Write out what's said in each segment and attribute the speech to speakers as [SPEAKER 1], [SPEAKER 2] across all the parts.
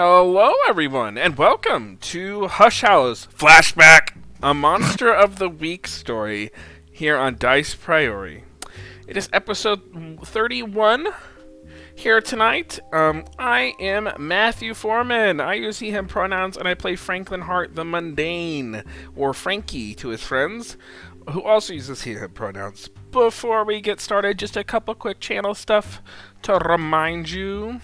[SPEAKER 1] Hello, everyone, and welcome to Hallows Flashback, a Monster of the Week story here on Dice Priori. It is episode 31 here tonight. I am Matthew Foreman. I use he, him pronouns, and I play Franklin Hart the Mundane, or Frankie to his friends, who also uses he, him pronouns. Before we get started, just a couple quick channel stuff to remind you.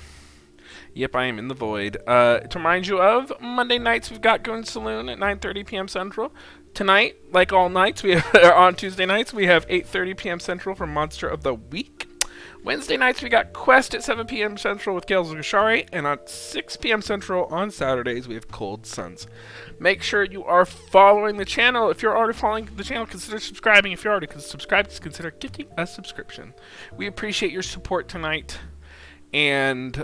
[SPEAKER 1] Yep, I am in the void. To remind you of, Monday nights we've got Goon Saloon at 9:30 p.m. Central. Tonight, like all nights, we have, on Tuesday nights, we have 8:30 p.m. Central for Monster of the Week. Wednesday nights, we got Quest at 7 p.m. Central with Gales of Gashari. And on 6 p.m. Central on Saturdays, we have Cold Suns. Make sure you are following the channel. If you're already following the channel, consider subscribing. If you're already subscribed, consider getting a subscription. We appreciate your support tonight. And,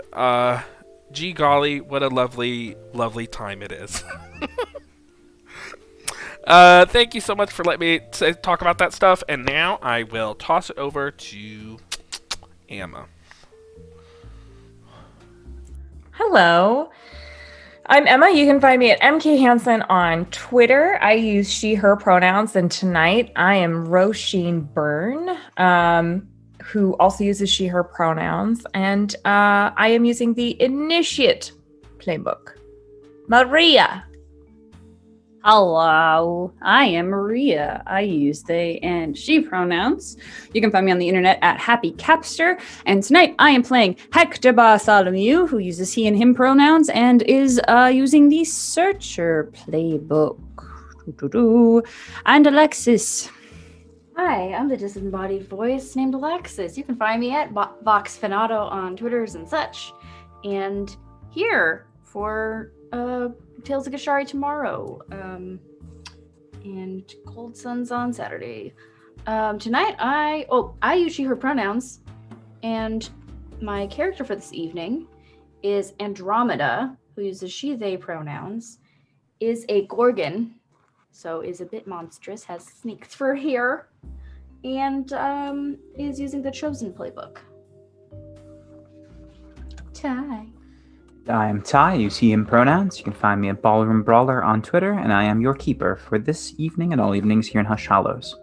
[SPEAKER 1] gee golly, what a lovely, lovely time it is. Thank you so much for letting me talk about that stuff. And now I will toss it over to Emma.
[SPEAKER 2] Hello. I'm Emma. You can find me at MK Hansen on Twitter. I use she, her pronouns. And tonight I am Roisin Byrne, who also uses she, her pronouns. And I am using the Initiate playbook. Maria.
[SPEAKER 3] Hello, I am Maria. I use they and she pronouns. You can find me on the internet at Happy Capster. And tonight I am playing Hector Bartholomew, who uses he and him pronouns and is using the Searcher playbook. And Alexis.
[SPEAKER 4] Hi, I'm the disembodied voice named Alexis. You can find me at VoxFinato on Twitters and such. And here for Tales of Gashari tomorrow, and Cold Suns on Saturday. Tonight, I use she, her pronouns, and my character for this evening is Andromeda, who uses she, they pronouns, is a Gorgon, so is a bit monstrous, has snakes for hair, and is using the Chosen playbook. Ty.
[SPEAKER 5] I am Ty, use he, him pronouns. You can find me at Ballroom Brawler on Twitter, and I am your keeper for this evening and all evenings here in Hush Hallows.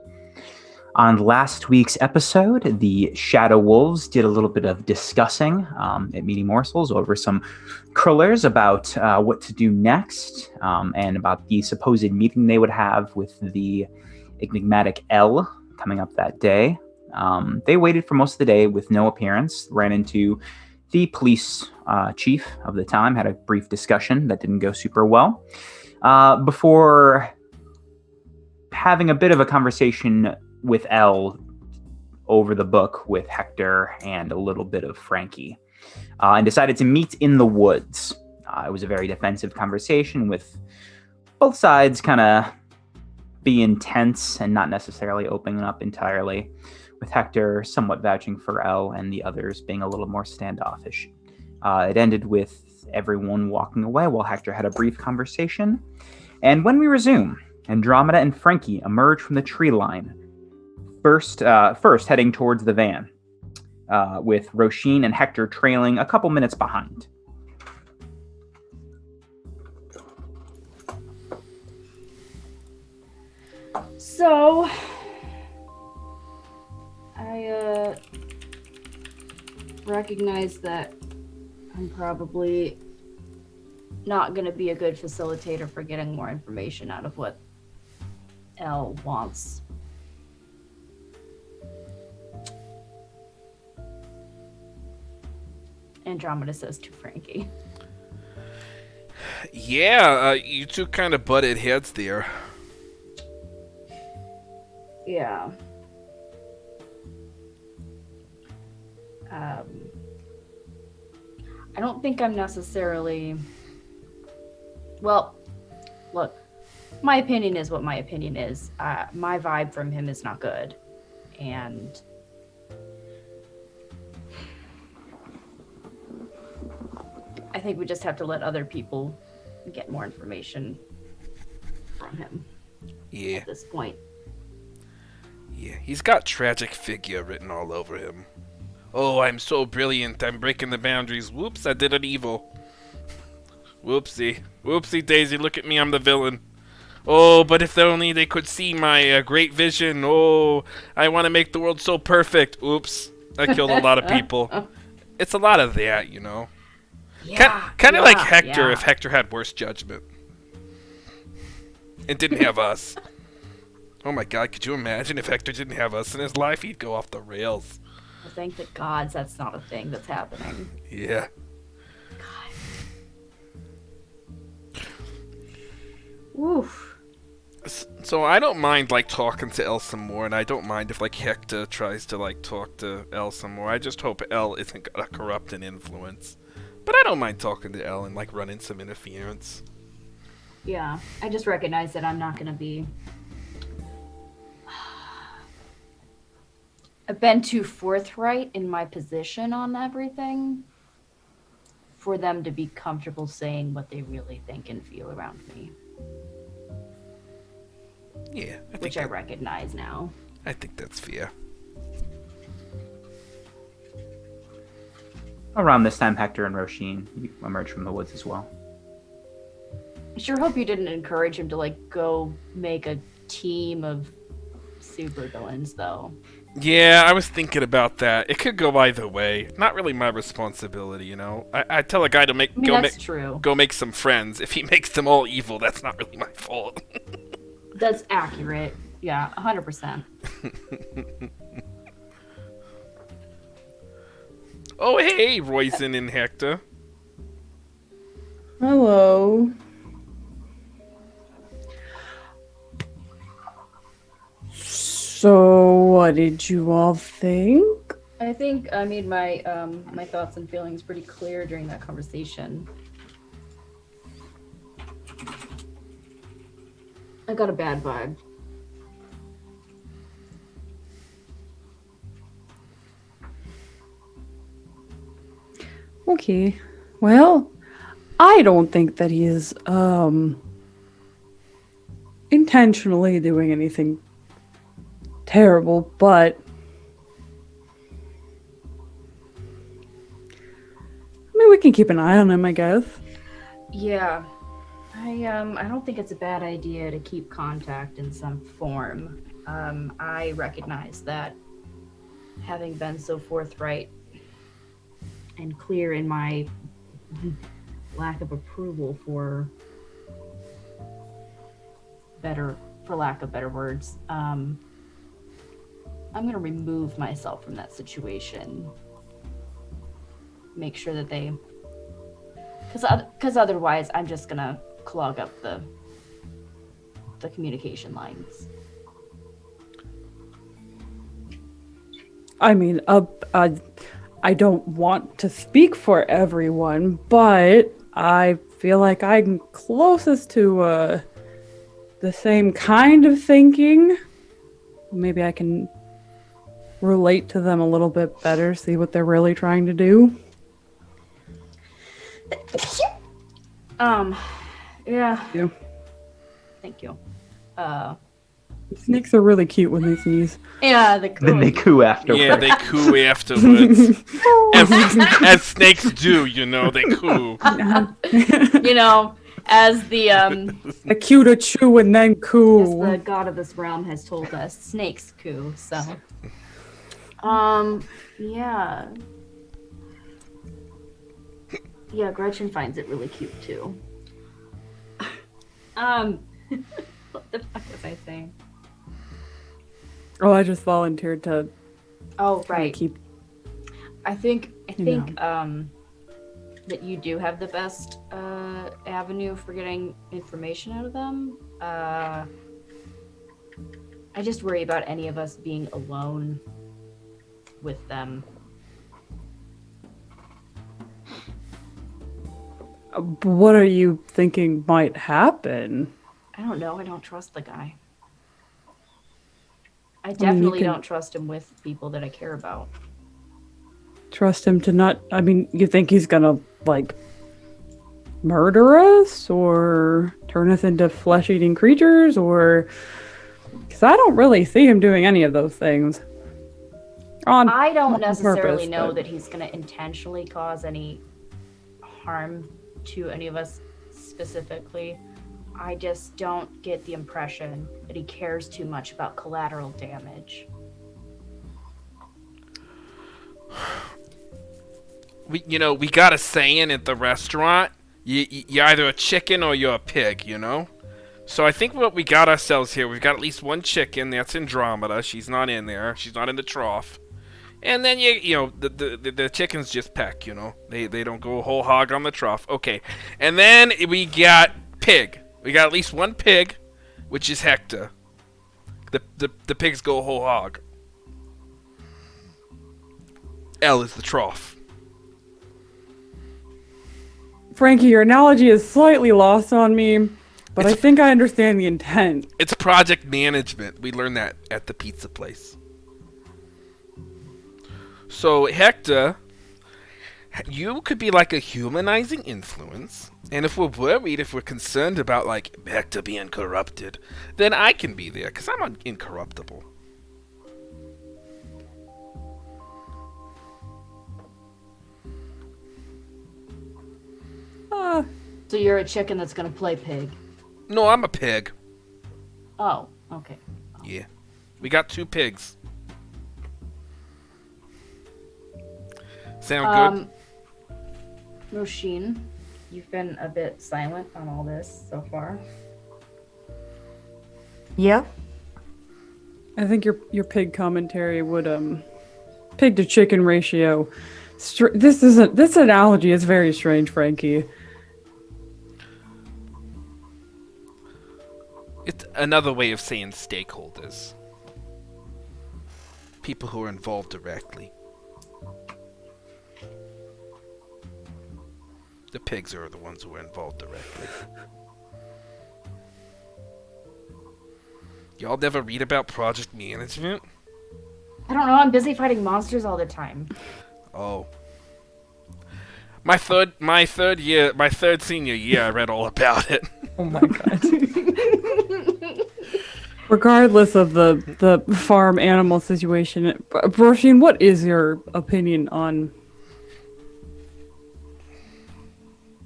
[SPEAKER 5] On last week's episode, the Shadow Wolves did a little bit of discussing at Meaty Morsels over some crullers about what to do next, and about the supposed meeting they would have with the enigmatic L coming up that day. They waited for most of the day with no appearance, ran into the police chief of the time, had a brief discussion that didn't go super well, before having a bit of a conversation with Elle over the book with Hector and a little bit of Frankie, and decided to meet in the woods. It was a very defensive conversation with both sides kind of being tense and not necessarily opening up entirely, with Hector somewhat vouching for Elle and the others being a little more standoffish. It ended with everyone walking away while Hector had a brief conversation. And when we resume, Andromeda and Frankie emerge from the tree line, first heading towards the van, with Roisin and Hector trailing a couple minutes behind.
[SPEAKER 4] So, I recognize that I'm probably not going to be a good facilitator for getting more information out of what Elle wants. Andromeda says to Frankie.
[SPEAKER 1] Yeah, you two kind of butted heads there.
[SPEAKER 4] Yeah. I don't think I'm necessarily... Well, look, my opinion is what my opinion is. My vibe from him is not good. And I think we just have to let other people get more information from him.
[SPEAKER 1] Yeah.
[SPEAKER 4] At this point.
[SPEAKER 1] Yeah, he's got tragic figure written all over him. Oh, I'm so brilliant. I'm breaking the boundaries. Whoops, I did an evil. Whoopsie. Whoopsie daisy, look at me, I'm the villain. Oh, but if only they could see my great vision. Oh, I want to make the world so perfect. Oops, I killed a lot of people. It's a lot of that, you know.
[SPEAKER 4] Yeah.
[SPEAKER 1] Kind of
[SPEAKER 4] yeah,
[SPEAKER 1] like Hector
[SPEAKER 4] yeah.
[SPEAKER 1] if Hector had worse judgment. And didn't have us. Oh my god, could you imagine if Hector didn't have us in his life? He'd go off the rails.
[SPEAKER 4] Well, thank the gods that's not a thing that's happening.
[SPEAKER 1] Yeah.
[SPEAKER 4] Oof.
[SPEAKER 1] So I don't mind like talking to Elle some more, and I don't mind if like Hector tries to like talk to Elle some more. I just hope Elle isn't gonna corrupt an influence. But I don't mind talking to Elle and like running some interference.
[SPEAKER 4] Yeah, I just recognize that I'm not gonna be. I've been too forthright in my position on everything for them to be comfortable saying what they really think and feel around me.
[SPEAKER 1] Yeah,
[SPEAKER 4] Which I recognize now.
[SPEAKER 1] I think that's fair.
[SPEAKER 5] Around this time, Hector and Roshin, you emerge from the woods as well.
[SPEAKER 4] I sure hope you didn't encourage him to like go make a team of supervillains, though.
[SPEAKER 1] Yeah, I was thinking about that. It could go either way. Not really my responsibility, you know. I tell a guy to
[SPEAKER 4] That's true.
[SPEAKER 1] go make some friends. If he makes them all evil, that's not really my fault.
[SPEAKER 4] That's accurate. Yeah, 100%.
[SPEAKER 1] Oh, hey, Roisin and Hector.
[SPEAKER 3] Hello. So, what did you all think?
[SPEAKER 4] I think I made my my thoughts and feelings pretty clear during that conversation. I got a bad vibe.
[SPEAKER 3] Okay. Well, I don't think that he is intentionally doing anything terrible, but I mean, we can keep an eye on him, I guess.
[SPEAKER 4] Yeah. I don't think it's a bad idea to keep contact in some form. I recognize that having been so forthright and clear in my lack of approval for lack of better words, I'm going to remove myself from that situation. Make sure that they, because otherwise I'm just going to clog up the communication lines.
[SPEAKER 3] I mean, I don't want to speak for everyone, but I feel like I'm closest to the same kind of thinking. Maybe I can relate to them a little bit better, see what they're really trying to do.
[SPEAKER 4] Yeah.
[SPEAKER 3] Yeah.
[SPEAKER 4] Thank you.
[SPEAKER 3] Snakes are really cute when they sneeze.
[SPEAKER 4] Yeah,
[SPEAKER 5] Then they coo afterwards.
[SPEAKER 1] Yeah, they coo afterwards. as snakes do, you know, they coo.
[SPEAKER 4] you know, as the
[SPEAKER 3] A cue to chew and then
[SPEAKER 4] as
[SPEAKER 3] coo.
[SPEAKER 4] the god of this realm has told us, snakes coo. So, yeah. Yeah, Gretchen finds it really cute too. What the fuck was I saying?
[SPEAKER 3] Oh, I just volunteered to
[SPEAKER 4] Oh, right.
[SPEAKER 3] keep.
[SPEAKER 4] I think
[SPEAKER 3] You
[SPEAKER 4] that you do have the best avenue for getting information out of them. I just worry about any of us being alone with them.
[SPEAKER 3] What are you thinking might happen?
[SPEAKER 4] I don't know. I don't trust the guy. I
[SPEAKER 3] you
[SPEAKER 4] definitely
[SPEAKER 3] can-
[SPEAKER 4] don't trust him with people that I care about.
[SPEAKER 3] Trust him to not. I mean, you think he's gonna, like, murder us or turn us into flesh eating creatures? Or. Because I don't really see him doing any of those things.
[SPEAKER 4] I don't
[SPEAKER 3] on
[SPEAKER 4] necessarily
[SPEAKER 3] purpose,
[SPEAKER 4] know
[SPEAKER 3] but-
[SPEAKER 4] that he's going to intentionally cause any harm to any of us specifically. I just don't get the impression that he cares too much about collateral damage.
[SPEAKER 1] We got a saying at the restaurant. You're either a chicken or you're a pig, So I think what we got ourselves here, we've got at least one chicken. That's Andromeda. She's not in there. She's not in the trough. And then the chickens just peck. They don't go whole hog on the trough. Okay. And then we got pig. We got at least one pig, which is Hector. The pigs go whole hog. L is the trough.
[SPEAKER 6] Frankie, your analogy is slightly lost on me, but I think I understand the intent.
[SPEAKER 1] It's project management. We learned that at the pizza place. So, Hector, you could be like a humanizing influence, and if we're worried, if we're concerned about, like, Hector being corrupted, then I can be there, because I'm incorruptible.
[SPEAKER 4] So you're a chicken that's gonna play pig?
[SPEAKER 1] No, I'm a pig.
[SPEAKER 4] Oh, okay.
[SPEAKER 1] Yeah. We got 2 pigs. Sound good?
[SPEAKER 4] Roisin, you've been a bit silent on all this so far.
[SPEAKER 2] Yeah.
[SPEAKER 6] I think your pig commentary would pig to chicken ratio. This analogy is very strange, Frankie.
[SPEAKER 1] It's another way of saying stakeholders. People who are involved directly. The pigs are the ones who are involved directly. Y'all never read about project management?
[SPEAKER 4] I don't know, I'm busy fighting monsters all the time.
[SPEAKER 1] Oh. My third senior year, I read all about it.
[SPEAKER 2] Oh my god.
[SPEAKER 6] Regardless of the farm animal situation, Roisin, what is your opinion on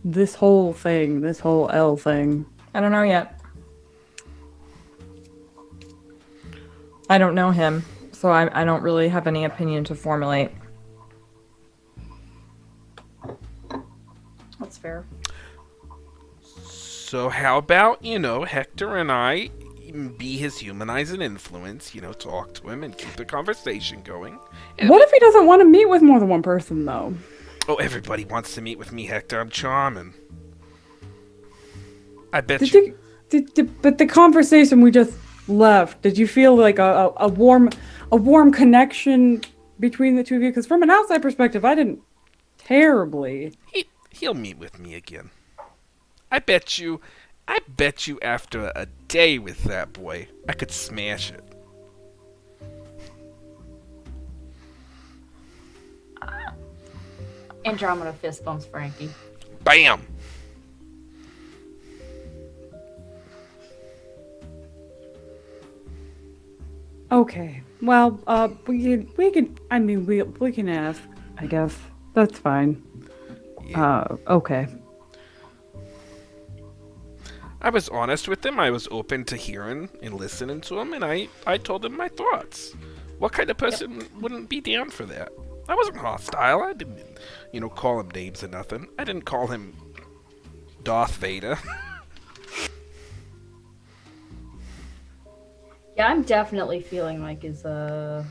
[SPEAKER 6] this whole thing, this whole L thing?
[SPEAKER 2] I don't know yet. I don't know him, so I don't really have any opinion to formulate.
[SPEAKER 4] That's fair.
[SPEAKER 1] So how about, Hector and I be his humanizing influence, talk to him and keep the conversation going. And
[SPEAKER 6] What if he doesn't want to meet with more than one person, though?
[SPEAKER 1] Oh, everybody wants to meet with me, Hector. I'm charming. I bet
[SPEAKER 6] But the conversation we just left, did you feel like a warm connection between the two of you? Because from an outside perspective, I didn't terribly.
[SPEAKER 1] He'll meet with me again. I bet you after a day with that boy, I could smash it.
[SPEAKER 4] Andromeda fist bumps Frankie.
[SPEAKER 1] Bam!
[SPEAKER 6] Okay. Well, we can ask, I guess. That's fine.
[SPEAKER 1] Yeah.
[SPEAKER 6] Okay.
[SPEAKER 1] I was honest with him. I was open to hearing and listening to him, and I told him my thoughts. What kind of person wouldn't be down for that? I wasn't hostile. I didn't, call him names or nothing. I didn't call him Darth Vader.
[SPEAKER 4] Yeah, I'm definitely feeling like wait,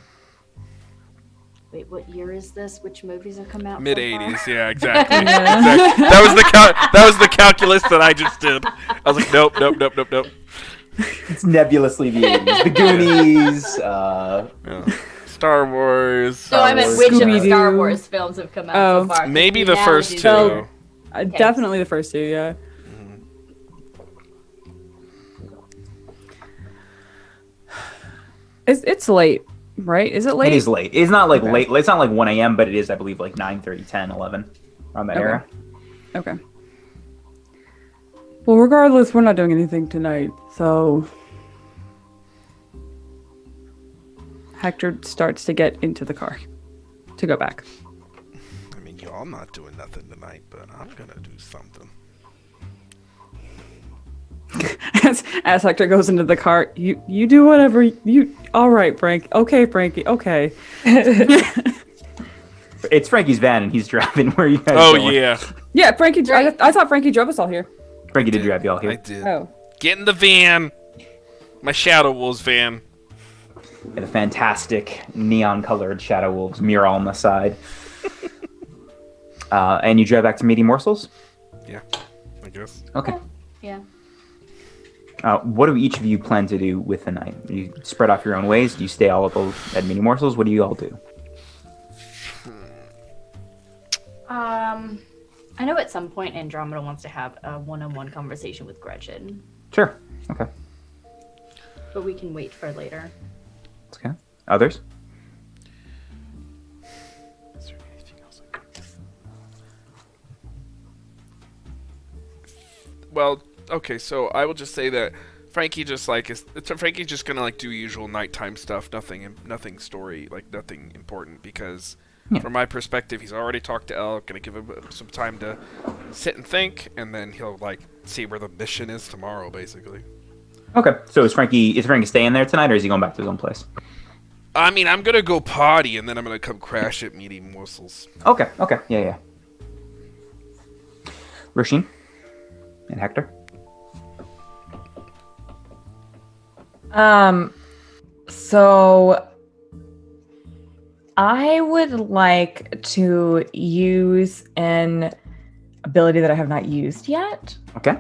[SPEAKER 4] what year is this? Which movies have come out?
[SPEAKER 1] Mid
[SPEAKER 4] so
[SPEAKER 1] '80s,
[SPEAKER 4] far?
[SPEAKER 1] yeah, exactly. Exactly. That was the calculus that I just did. I was like, nope.
[SPEAKER 5] It's nebulously the 80s. The Goonies.
[SPEAKER 1] Yeah. Star Wars.
[SPEAKER 4] No, I meant which of the
[SPEAKER 6] Scooby-Doo.
[SPEAKER 4] Star Wars films have come out so far.
[SPEAKER 1] Maybe the
[SPEAKER 4] Now
[SPEAKER 1] first
[SPEAKER 4] do
[SPEAKER 1] two.
[SPEAKER 6] So- Definitely the first two, yeah. It's late, right? Is it late?
[SPEAKER 5] It is late. It's not like
[SPEAKER 6] Okay.
[SPEAKER 5] late. It's not like 1 a.m., but it is, I believe, like 9:30, 10, 11, around that
[SPEAKER 6] Okay.
[SPEAKER 5] era.
[SPEAKER 6] Okay. Well, regardless, we're not doing anything tonight, so Hector starts to get into the car to go back.
[SPEAKER 1] I mean, y'all I'm not doing nothing tonight, but I'm gonna do something.
[SPEAKER 6] As Hector goes into the cart, you do whatever you. All right, Frank. Okay, Frankie. Okay.
[SPEAKER 5] It's Frankie's van, and he's driving. Where you guys
[SPEAKER 1] Oh
[SPEAKER 5] going?
[SPEAKER 1] yeah,
[SPEAKER 6] Yeah, Frankie. I thought Frankie drove us all here.
[SPEAKER 5] Frankie did drive y'all
[SPEAKER 1] I
[SPEAKER 5] here.
[SPEAKER 1] did.
[SPEAKER 6] Oh.
[SPEAKER 1] Get in the van. My Shadow Wolves van.
[SPEAKER 5] And a fantastic neon-colored Shadow Wolves mural on the side. And you drive back to Meaty Morsels?
[SPEAKER 1] Yeah, I guess.
[SPEAKER 5] Okay.
[SPEAKER 4] Yeah.
[SPEAKER 5] What do each of you plan to do with the night? Do you spread off your own ways? Do you stay all at Meaty Morsels? What do you all do?
[SPEAKER 4] I know at some point Andromeda wants to have a one-on-one conversation with Gretchen,
[SPEAKER 5] Sure. Okay.
[SPEAKER 4] but we can wait for later.
[SPEAKER 5] Okay. Others?
[SPEAKER 1] Is there anything else I could do? Well, okay, so I will just say that Frankie just Frankie's just gonna like do usual nighttime stuff, nothing story, like nothing important, because from my perspective, he's already talked to Elle, gonna give him some time to sit and think, and then he'll like see where the mission is tomorrow, basically.
[SPEAKER 5] Okay. So is Frankie staying there tonight, or is he going back to his own place?
[SPEAKER 1] I mean, I'm gonna go potty, and then I'm gonna come crash at Meaty Morsels.
[SPEAKER 5] Okay. Yeah. Rasheen? And Hector?
[SPEAKER 2] So I would like to use an ability that I have not used yet.
[SPEAKER 5] Okay.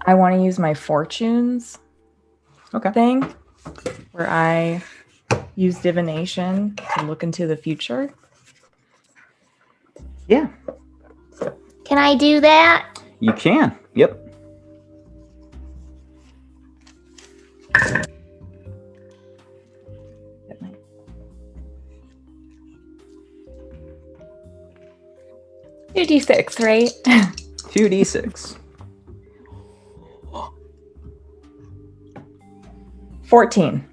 [SPEAKER 2] I want to use my fortunes
[SPEAKER 5] Okay.
[SPEAKER 2] thing, where I use divination to look into the future.
[SPEAKER 5] Yeah.
[SPEAKER 7] Can I do that?
[SPEAKER 5] You can. Yep.
[SPEAKER 2] Two d6, right?
[SPEAKER 5] 2d6.
[SPEAKER 2] 14.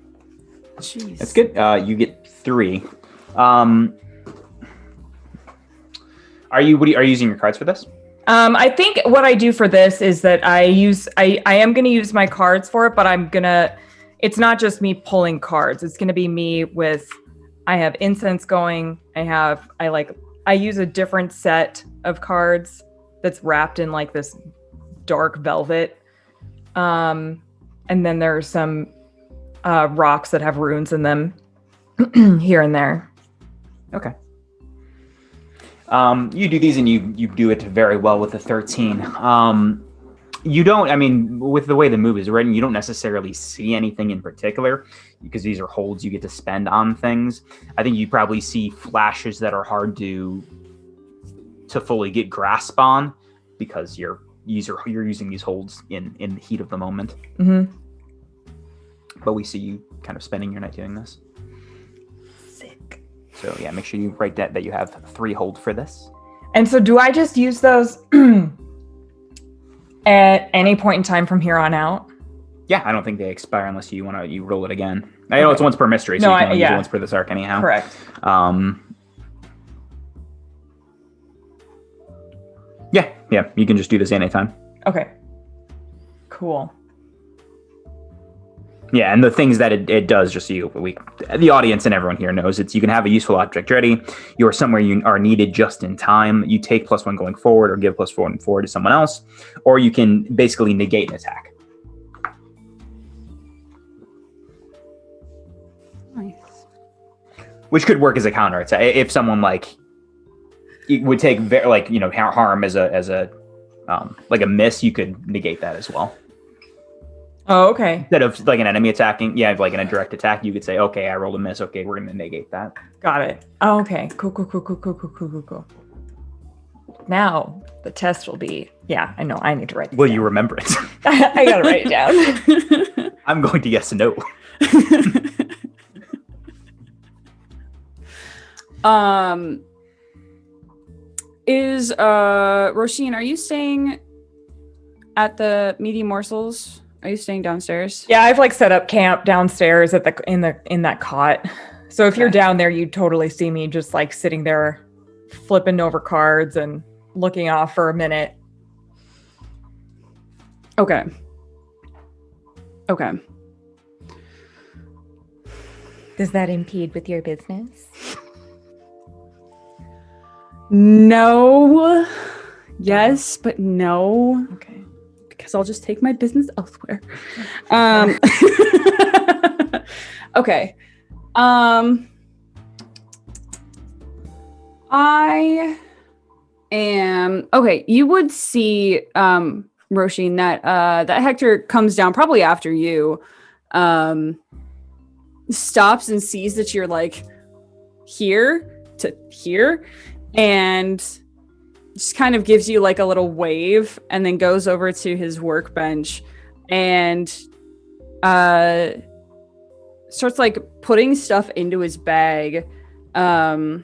[SPEAKER 6] Jeez.
[SPEAKER 5] That's good. You get 3. Are you using your cards for this?
[SPEAKER 2] I think what I do for this is that I am going to use my cards for it, but it's not just me pulling cards. It's going to be me I have incense going. I use a different set of cards that's wrapped in like this dark velvet. And then there's some rocks that have runes in them here and there.
[SPEAKER 5] Okay. You do these and you do it very well with the 13. You don't, I mean, with the way the movie is written, you don't necessarily see anything in particular because these are holds you get to spend on things. I think you probably see flashes that are hard to fully get grasp on because you're using these holds in the heat of the moment.
[SPEAKER 2] Mm-hmm.
[SPEAKER 5] But we see you kind of spending your night doing this.
[SPEAKER 2] Sick.
[SPEAKER 5] So yeah, make sure you write that you have 3 hold for this.
[SPEAKER 2] And so do I just use those at any point in time from here on out?
[SPEAKER 5] Yeah, I don't think they expire unless you roll it again. I know it's once per mystery, so you can only use it once per this arc anyhow.
[SPEAKER 2] Correct.
[SPEAKER 5] Yeah, you can just do this anytime.
[SPEAKER 2] Okay. Cool.
[SPEAKER 5] Yeah, and the things that it does, just so the audience and everyone here knows, you can have a useful object ready. You are somewhere you are needed just in time. You take +1 going forward or give +1 forward to someone else, or you can basically negate an attack.
[SPEAKER 3] Nice.
[SPEAKER 5] Which could work as a counter attack. If someone it would take harm as a like a miss, you could negate that as well.
[SPEAKER 2] Oh, okay.
[SPEAKER 5] Instead of like an enemy attacking, like in a direct attack, you could say, okay, I rolled a miss. Okay, we're going to negate that.
[SPEAKER 2] Got it. Oh, okay. Cool. Now the test will be, I know I need to write this
[SPEAKER 5] Will
[SPEAKER 2] down.
[SPEAKER 5] you remember it?
[SPEAKER 2] I gotta write it down.
[SPEAKER 5] I'm going to guess no.
[SPEAKER 3] Is Roisin, are you staying at the Meaty Morsels? Are you staying downstairs?
[SPEAKER 2] Yeah, I've set up camp downstairs in that cot. So if you're down there, you'd totally see me just sitting there flipping over cards and looking off for a minute.
[SPEAKER 6] Okay.
[SPEAKER 2] Does that impede with your business?
[SPEAKER 6] No. Yes, but no.
[SPEAKER 2] Okay.
[SPEAKER 6] Because I'll just take my business elsewhere. Okay. I am okay. You would see, Roshin, that Hector comes down probably after you. Stops and sees that you're like here to here, and just kind of gives you like a little wave, and then goes over to his workbench and starts like putting stuff into his bag, and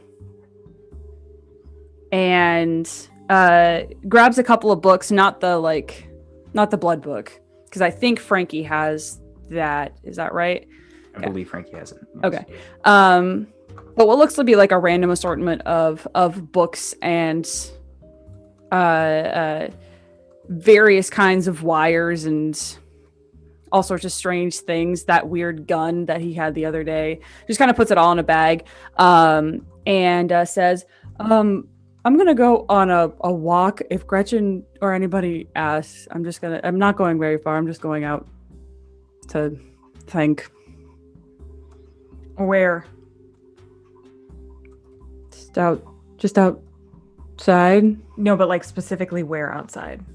[SPEAKER 6] grabs a couple of books, not the blood book, because I think Frankie has that. Is that right?
[SPEAKER 5] I believe Frankie has it. Yes.
[SPEAKER 6] Okay. But what looks to be like a random assortment of books and various kinds of wires and all sorts of strange things. That weird gun that he had the other day. Just kind of puts it all in a bag, and says, I'm gonna go on a walk. If Gretchen or anybody asks, I'm not going very far. I'm just going out to think.
[SPEAKER 2] Where?
[SPEAKER 6] Just outside.
[SPEAKER 2] No, but like specifically where outside?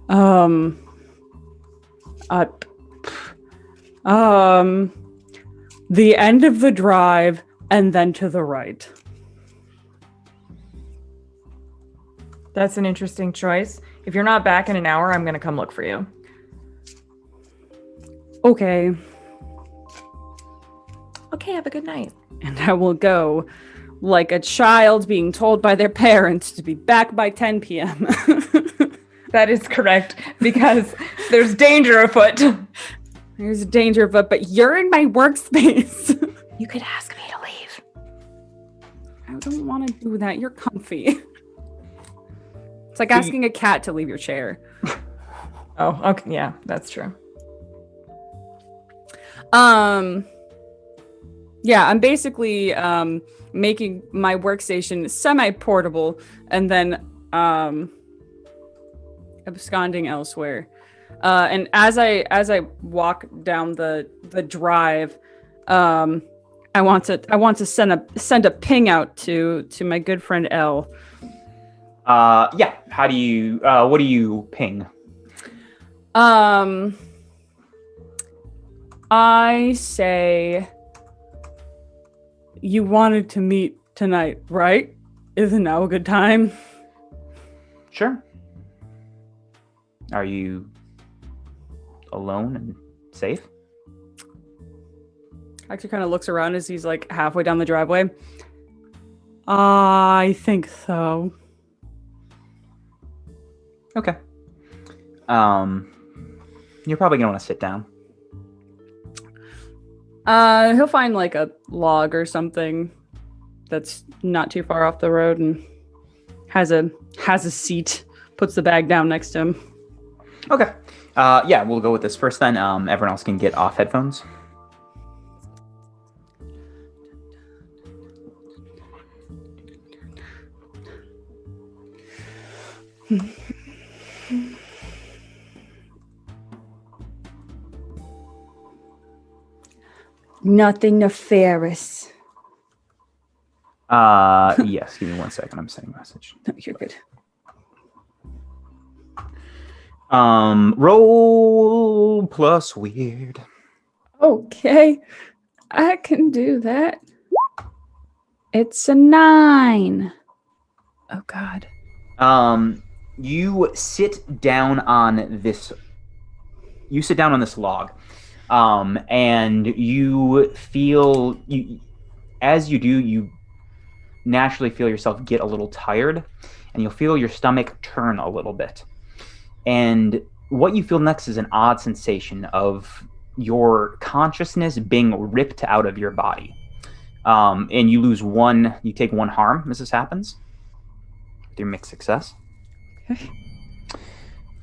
[SPEAKER 6] The end of the drive and then to the right.
[SPEAKER 2] That's an interesting choice. If you're not back in an hour, I'm going to come look for you.
[SPEAKER 6] Okay.
[SPEAKER 2] Okay, have a good night.
[SPEAKER 6] And I will go like a child being told by their parents to be back by 10 p.m.
[SPEAKER 2] That is correct, because there's danger afoot.
[SPEAKER 6] There's danger afoot, but you're in my workspace.
[SPEAKER 2] You could ask me to leave.
[SPEAKER 6] I don't want to do that. You're comfy. It's like asking a cat to leave your chair.
[SPEAKER 2] Oh, okay. Yeah, that's true.
[SPEAKER 6] Yeah, I'm basically making my workstation semi-portable and then absconding elsewhere. And as I walk down the drive, I want to send a ping out to my good friend Elle.
[SPEAKER 5] Yeah. How do you? What do you ping?
[SPEAKER 6] I say, you wanted to meet tonight, right? Isn't now a good time?
[SPEAKER 5] Sure. Are you alone and safe?
[SPEAKER 6] Hector kind of looks around as he's like halfway down the driveway. I think so.
[SPEAKER 5] Okay. You're probably gonna want to sit down.
[SPEAKER 6] He'll find like a log or something that's not too far off the road and has a seat, puts the bag down next to him.
[SPEAKER 5] Okay. Yeah, we'll go with this first then. Everyone else can get off headphones.
[SPEAKER 3] Nothing nefarious.
[SPEAKER 5] Yes, give me 1 second. I'm sending a message.
[SPEAKER 3] No, you're good.
[SPEAKER 5] Roll plus weird.
[SPEAKER 3] Okay, I can do that. It's a 9. Oh God.
[SPEAKER 5] You sit down on this. You sit down on this log, and you feel as you do, you naturally feel yourself get a little tired, and you'll feel your stomach turn a little bit. And what you feel next is an odd sensation of your consciousness being ripped out of your body. And you lose one, you take one harm as this happens. through mixed success.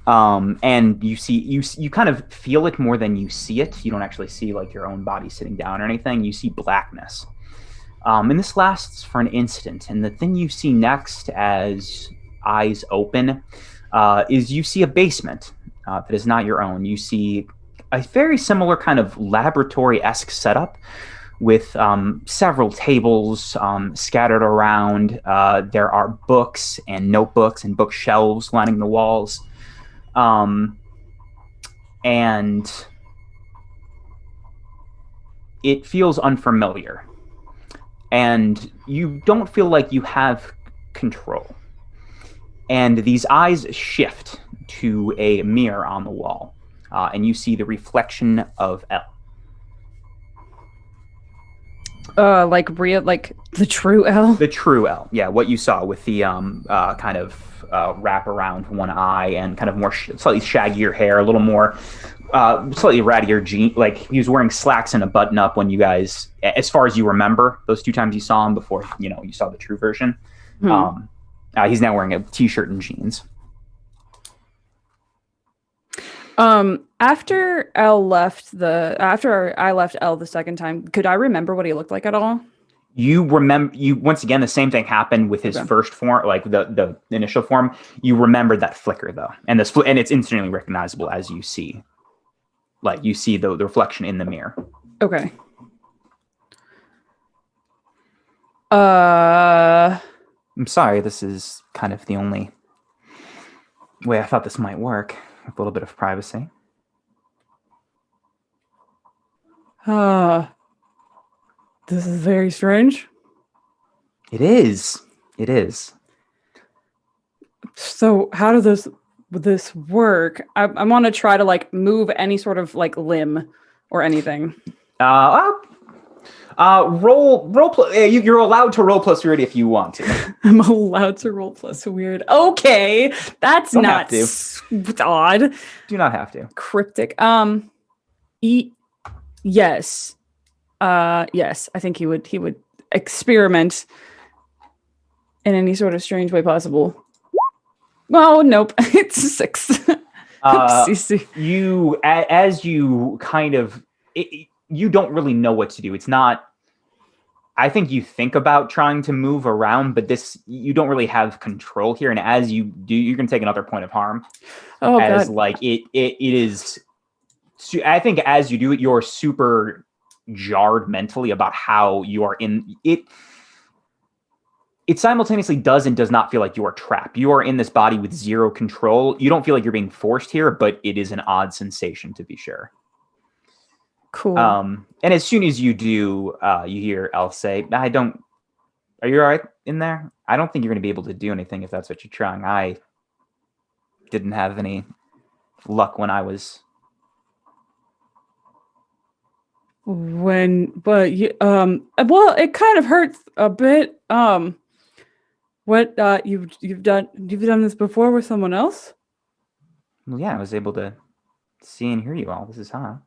[SPEAKER 5] And you kind of feel it more than you see it. You don't actually see like your own body sitting down or anything. You see blackness. And this lasts for an instant. And the thing you see next as eyes open is you see a basement that is not your own. You see a very similar kind of laboratory-esque setup with several tables scattered around. There are books and notebooks and bookshelves lining the walls. And it feels unfamiliar. And you don't feel like you have control. And these eyes shift to a mirror on the wall. And you see the reflection of Elle.
[SPEAKER 3] Like the true Elle?
[SPEAKER 5] The true Elle, yeah. What you saw with the kind of wrap around one eye and kind of more slightly shaggier hair, a little more slightly rattier jeans. Like he was wearing slacks and a button up when you guys, as far as you remember, those 2 times you saw him before, you saw the true version. He's now wearing a t-shirt and jeans.
[SPEAKER 3] After I left Elle the second time, could I remember what he looked like at all?
[SPEAKER 5] You remember, once again, the same thing happened with his first form, like the initial form. You remember that flicker though, and it's instantly recognizable as you see, like you see the reflection in the mirror.
[SPEAKER 3] Okay.
[SPEAKER 5] I'm sorry, this is kind of the only way I thought this might work, with a little bit of privacy.
[SPEAKER 6] This is very strange.
[SPEAKER 5] It is. It is.
[SPEAKER 6] So how does this work? I want to try to like move any sort of like limb or anything.
[SPEAKER 5] Roll plus. You're allowed to roll plus weird if you want to.
[SPEAKER 6] I'm allowed to roll plus weird. Okay, that's
[SPEAKER 5] Don't
[SPEAKER 6] not odd.
[SPEAKER 5] Do not have to.
[SPEAKER 6] Cryptic. Yes. Yes. I think he would experiment in any sort of strange way possible. Oh, nope. It's 6.
[SPEAKER 5] You, as you kind of, you don't really know what to do. It's not, I think you think about trying to move around, but you don't really have control here. And as you do, you're going to take another point of harm.
[SPEAKER 6] Oh,
[SPEAKER 5] as
[SPEAKER 6] God.
[SPEAKER 5] Like it is, I think as you do it, you're super jarred mentally about how you are in it. It simultaneously does and does not feel like you are trapped. You are in this body with zero control. You don't feel like you're being forced here, but it is an odd sensation to be sure.
[SPEAKER 6] Cool.
[SPEAKER 5] And as soon as you do, you hear Elle say, are you all right in there? I don't think you're going to be able to do anything if that's what you're trying. I didn't have any luck when I was...
[SPEAKER 6] Well, it kind of hurts a bit. What you've done this before with someone else?
[SPEAKER 5] Well, yeah, I was able to see and hear you all. This is hot.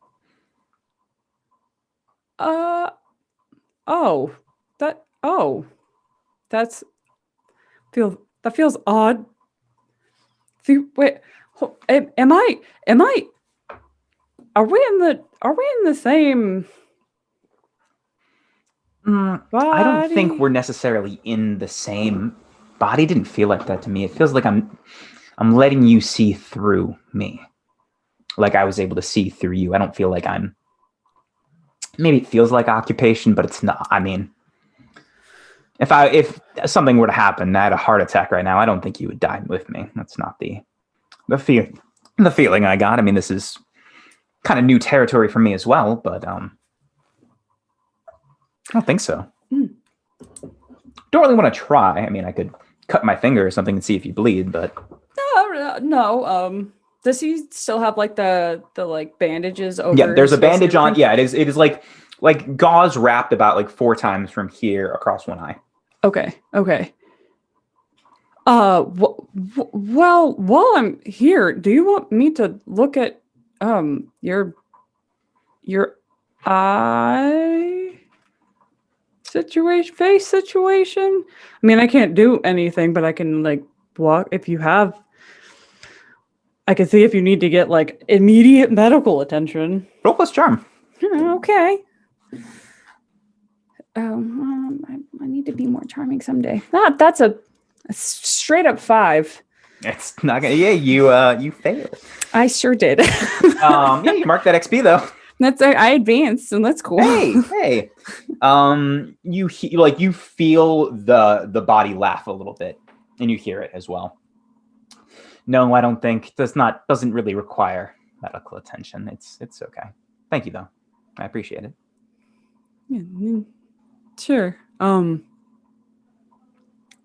[SPEAKER 6] That feels odd. See, wait, am I are we in the same body?
[SPEAKER 5] I don't think we're necessarily in the same body. It didn't feel like that to me. It feels like I'm letting you see through me. Like I was able to see through you. I don't feel like maybe it feels like occupation, but it's not. I mean, if something were to happen, I had a heart attack right now, I don't think you would die with me. That's not the feeling I got. I mean, this is kind of new territory for me as well, but I don't think so. Don't really want to try. I mean, I could cut my finger or something and see if you bleed, but
[SPEAKER 6] no. Does he still have like the like bandages over?
[SPEAKER 5] Yeah, there's a
[SPEAKER 6] his face
[SPEAKER 5] bandage
[SPEAKER 6] and
[SPEAKER 5] on.
[SPEAKER 6] everything?
[SPEAKER 5] Yeah, it is like gauze wrapped about like 4 times from here across one eye.
[SPEAKER 6] Okay. Well, while I'm here, do you want me to look at your eye face situation? I mean, I can't do anything, but I can like walk. If you have, I can see if you need to get like immediate medical attention.
[SPEAKER 5] Roll plus charm.
[SPEAKER 6] Okay. I need to be more charming someday. That's a straight up 5.
[SPEAKER 5] It's not gonna. Yeah, you failed.
[SPEAKER 6] I sure did.
[SPEAKER 5] Yeah, you mark that XP though.
[SPEAKER 6] I advanced, and that's cool.
[SPEAKER 5] Hey. You feel the body laugh a little bit, and you hear it as well. No, I don't think doesn't really require medical attention. It's okay. Thank you though. I appreciate it.
[SPEAKER 6] Yeah, sure.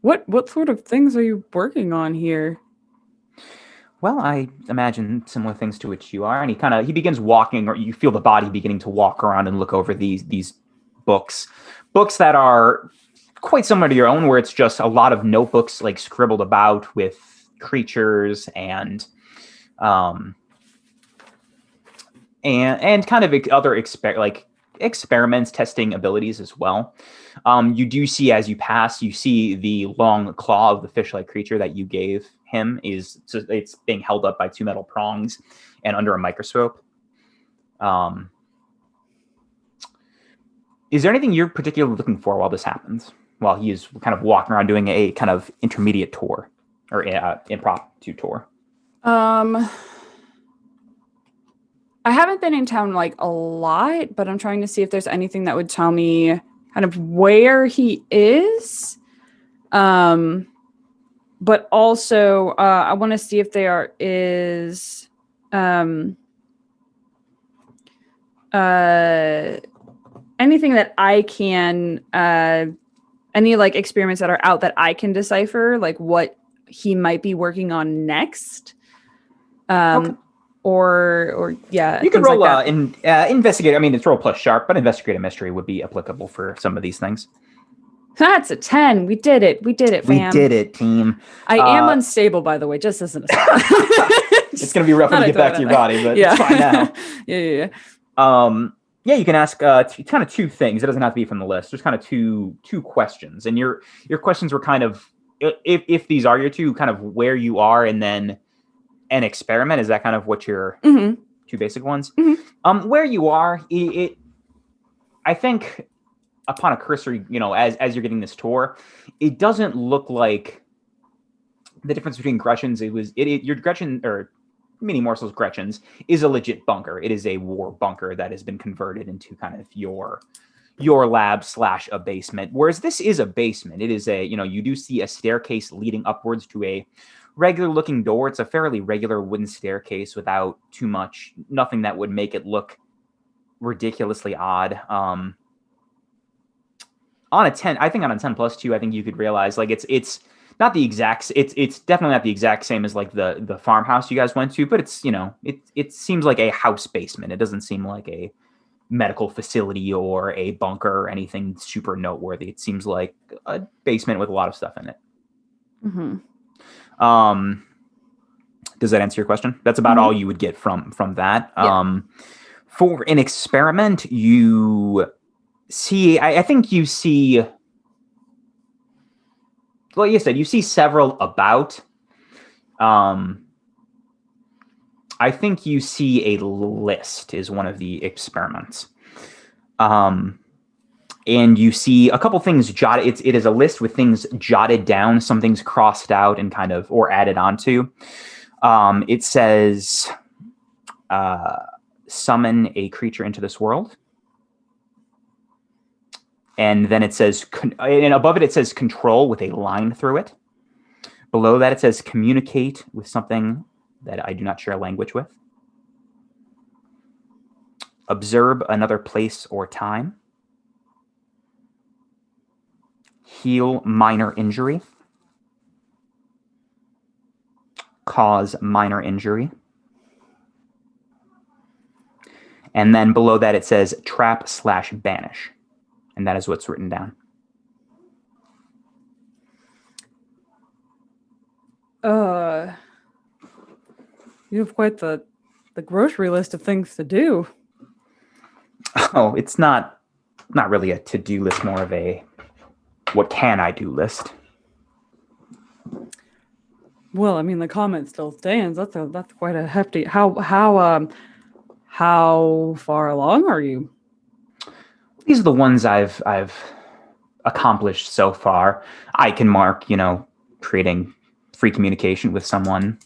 [SPEAKER 6] What sort of things are you working on here?
[SPEAKER 5] Well, I imagine similar things to which you are, and he begins walking, or you feel the body beginning to walk around and look over these books that are quite similar to your own, where it's just a lot of notebooks like scribbled about with creatures and kind of other experiments testing abilities as well. You do see as you pass, you see the long claw of the fish-like creature that you gave him it's being held up by 2 metal prongs and under a microscope. Is there anything you're particularly looking for while this happens? While he is kind of walking around doing a kind of intermediate tour or impromptu tour?
[SPEAKER 3] I haven't been in town like a lot, but I'm trying to see if there's anything that would tell me kind of where he is. But also, I want to see if there is anything that I can, any like experiments that are out that I can decipher, like what he might be working on next.
[SPEAKER 5] Okay.
[SPEAKER 3] Or yeah,
[SPEAKER 5] you could roll
[SPEAKER 3] like
[SPEAKER 5] investigate. I mean, it's roll plus sharp, but investigate a mystery would be applicable for some of these things.
[SPEAKER 3] That's a 10. We did it, fam.
[SPEAKER 5] We did it, team.
[SPEAKER 3] I am unstable, by the way, just as an aside.
[SPEAKER 5] It's going to be rough when you get back to your body, but it's fine now.
[SPEAKER 3] Yeah.
[SPEAKER 5] Yeah, you can ask kind of 2 things. It doesn't have to be from the list. There's kind of two questions, and your questions were kind of, if these are your 2, kind of where you are, and then an experiment. Is that kind of what your 2 basic ones?
[SPEAKER 3] Mm-hmm.
[SPEAKER 5] Where you are, I think upon a cursory, as you're getting this tour, it doesn't look like the difference between Gretchen's. Your Gretchen or Mini Morsel's Gretchen's is a legit bunker. It is a war bunker that has been converted into kind of your lab / a basement. Whereas this is a basement. It is you do see a staircase leading upwards to a regular looking door. It's a fairly regular wooden staircase without nothing that would make it look ridiculously odd. On a 10, I think on a 10 plus 2, I think you could realize like it's not the exact. It's definitely not the exact same as like the farmhouse you guys went to, but it's it seems like a house basement. It doesn't seem like a medical facility or a bunker or anything super noteworthy. It seems like a basement with a lot of stuff in it.
[SPEAKER 3] Mm-hmm.
[SPEAKER 5] Does that answer your question? That's about all you would get from that.
[SPEAKER 3] Yeah.
[SPEAKER 5] For an experiment, you see, I think you see, like you said, you see several about. I think you see a list is one of the experiments. And you see a couple things jotted. It is a list with things jotted down, some things crossed out and kind of, or added onto. It says, summon a creature into this world. And then it says, and above it says control with a line through it. Below that it says communicate with something that I do not share a language with. Observe another place or time. Heal minor injury. Cause minor injury. And then below that it says trap / banish. And that is what's written down.
[SPEAKER 6] You have quite the grocery list of things to do.
[SPEAKER 5] Oh, it's not really a to-do list, more of a what can I do list.
[SPEAKER 6] Well, I mean, the comment still stands. That's quite a hefty. How far along are you?
[SPEAKER 5] These are the ones I've accomplished so far. I can mark, creating free communication with someone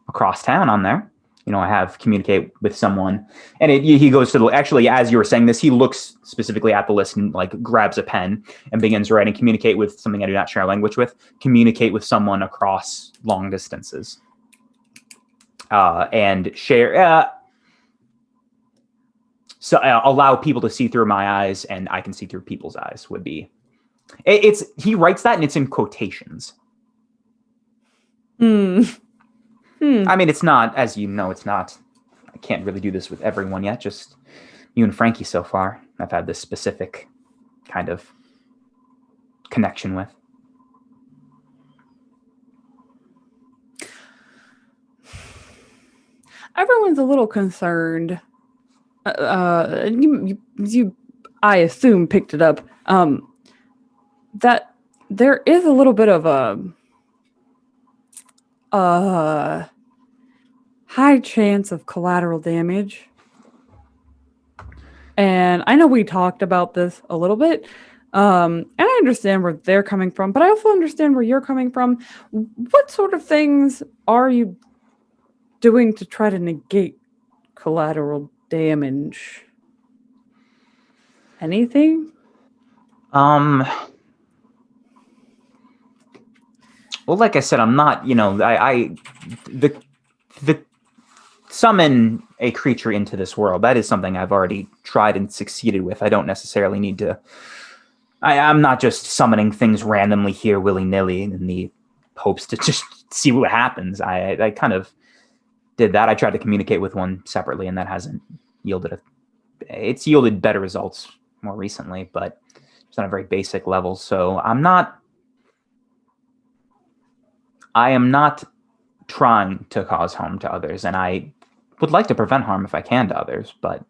[SPEAKER 5] across town on there. I have communicate with someone, and he goes to actually, as you were saying this, he looks specifically at the list and like grabs a pen and begins writing. Communicate with something I do not share a language with. Communicate with someone across long distances. And share. So allow people to see through my eyes, and I can see through people's eyes. Would be. He writes that, and it's in quotations. I mean, it's not, as you know, it's not. I can't really do this with everyone yet. Just you and Frankie so far. I've had this specific kind of connection with.
[SPEAKER 6] Everyone's a little concerned. You, I assume, picked it up. That there is a little bit of a high chance of collateral damage. And I know we talked about this a little bit. And I understand where they're coming from, but I also understand where you're coming from. What sort of things are you doing to try to negate collateral damage? Anything?
[SPEAKER 5] Well, like I said, I'm not, the summon a creature into this world. That is something I've already tried and succeeded with. I don't necessarily need to. I'm not just summoning things randomly here, willy-nilly, in the hopes to just see what happens. I kind of did that. I tried to communicate with one separately, and that hasn't yielded it's yielded better results more recently, but it's on a very basic level. So I am not trying to cause harm to others, and I would like to prevent harm if I can to others, but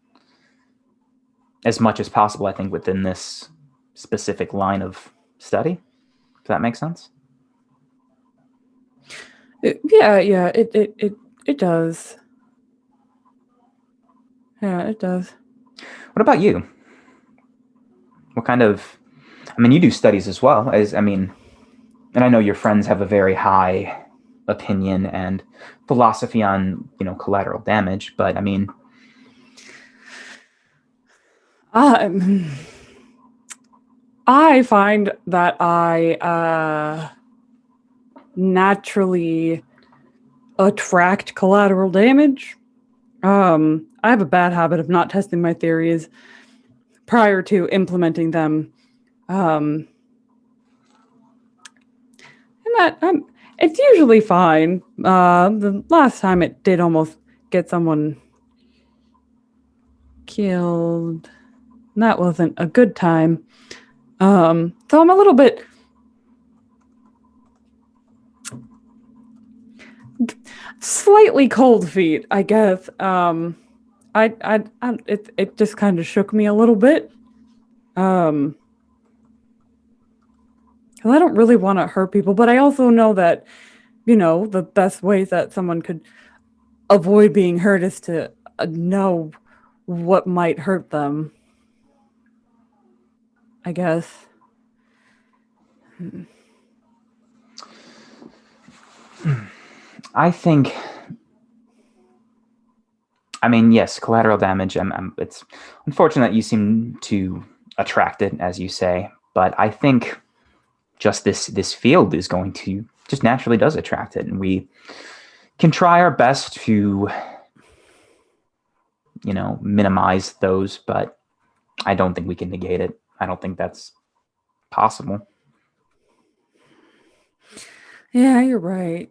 [SPEAKER 5] as much as possible, I think, within this specific line of study. Does that make sense?
[SPEAKER 6] It does. Yeah, it does.
[SPEAKER 5] What about you? What kind of, you do studies as well, and I know your friends have a very high opinion and philosophy on, collateral damage, but
[SPEAKER 6] I find that I naturally attract collateral damage. I have a bad habit of not testing my theories prior to implementing them. And that it's usually fine. The last time it did almost get someone killed. And that wasn't a good time. So I'm a little bit slightly cold feet, I guess. It just kind of shook me a little bit. Because I don't really want to hurt people, but I also know that, the best ways that someone could avoid being hurt is to know what might hurt them. I guess.
[SPEAKER 5] I think, yes, collateral damage. It's unfortunate you seem to attract it, as you say, but I think just this field is going to just naturally does attract it, and we can try our best to, minimize those, but I don't think we can negate it. I don't think that's possible.
[SPEAKER 6] Yeah, you're right.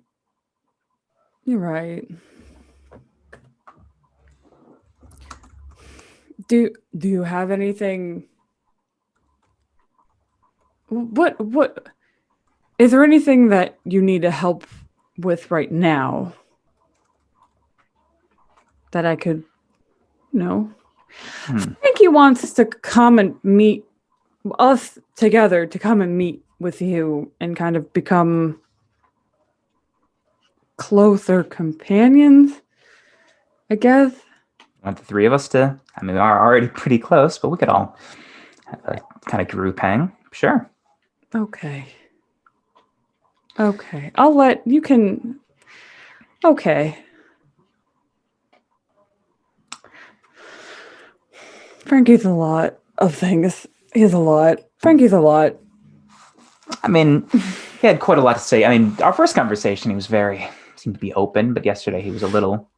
[SPEAKER 6] You're right. Do you have anything? What is there anything that you need to help with right now that I could, Frankie wants to come and meet us together, to come and meet with you and kind of become closer companions, I guess.
[SPEAKER 5] Want the three of us to? I mean, we are already pretty close, but we could all have a kind of group hang. Sure.
[SPEAKER 6] Okay. I'll let you can. Okay. Frankie's a lot of things. He's a lot. Frankie's a lot.
[SPEAKER 5] I mean, he had quite a lot to say. I mean, our first conversation, he was seemed to be open, but yesterday he was a little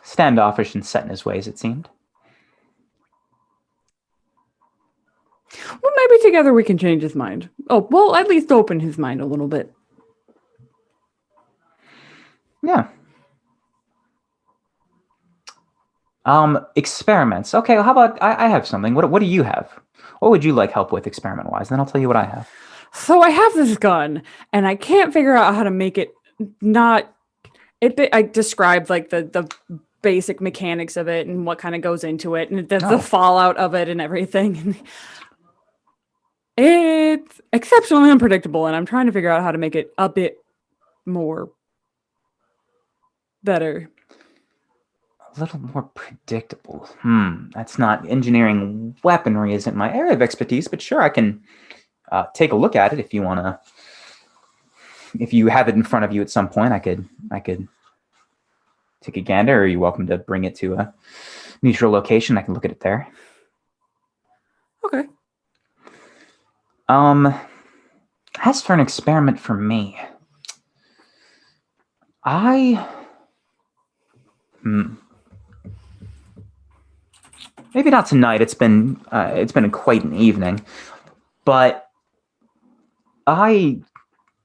[SPEAKER 5] standoffish and set in his ways, it seemed.
[SPEAKER 6] Well, maybe together we can change his mind. Oh, well, at least open his mind a little bit.
[SPEAKER 5] Yeah. Experiments. Okay, well, how about I have something. What do you have? What would you like help with experiment-wise? Then I'll tell you what I have.
[SPEAKER 6] So I have this gun, and I can't figure out how to make it not. I described like the basic mechanics of it and what kind of goes into it, and the fallout of it and everything. It's exceptionally unpredictable, and I'm trying to figure out how to make it a bit more better.
[SPEAKER 5] A little more predictable. That's not engineering. Weaponry isn't my area of expertise, but sure, I can take a look at it if you want to. If you have it in front of you at some point, I could take a gander, or you're welcome to bring it to a neutral location. I can look at it there.
[SPEAKER 6] Okay.
[SPEAKER 5] As for an experiment for me, maybe not tonight. It's been quite an evening, but I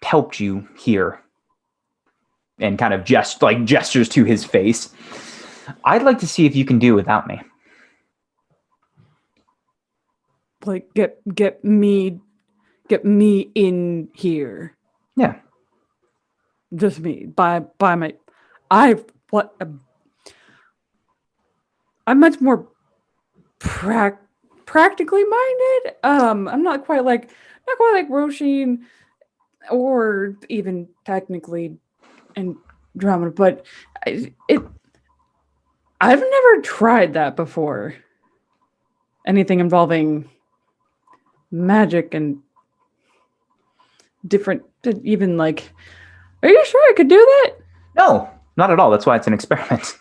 [SPEAKER 5] helped you here, and kind of gestures to his face. I'd like to see if you can do without me.
[SPEAKER 6] Like get me in here.
[SPEAKER 5] Yeah.
[SPEAKER 6] Just me by my. I'm much more practically minded. I'm not quite like Roshin, or even technically Andromeda, but I've never tried that before. Anything involving magic and different, even like, are you sure I could do that?
[SPEAKER 5] No, not at all. That's why it's an experiment.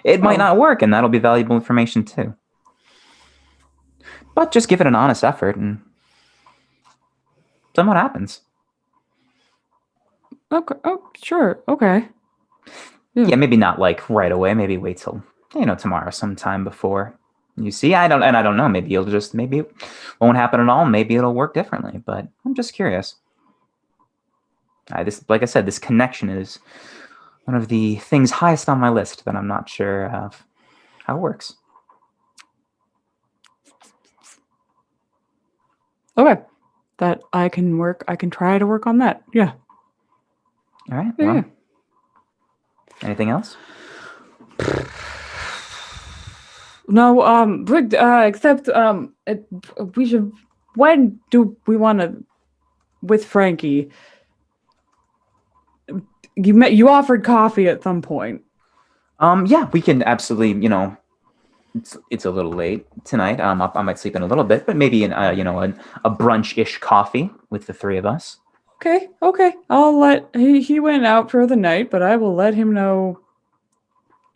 [SPEAKER 5] It might not work, and that'll be valuable information too. But just give it an honest effort, and then what happens?
[SPEAKER 6] Okay. Oh, sure. Okay.
[SPEAKER 5] Yeah, maybe not like right away. Maybe wait till tomorrow sometime before you see. I don't know. Maybe it won't happen at all. Maybe it'll work differently. But I'm just curious. Like I said, this connection is one of the things highest on my list that I'm not sure of how it works.
[SPEAKER 6] Okay. That I can try to work on that. Yeah.
[SPEAKER 5] All right.
[SPEAKER 6] Yeah.
[SPEAKER 5] Well, anything else?
[SPEAKER 6] No, but except we should. When do we want to? With Frankie, you offered coffee at some point.
[SPEAKER 5] Yeah, we can absolutely. It's a little late tonight. I might sleep in a little bit, but maybe a brunch-ish coffee with the three of us.
[SPEAKER 6] Okay. I'll let he went out for the night, but I will let him know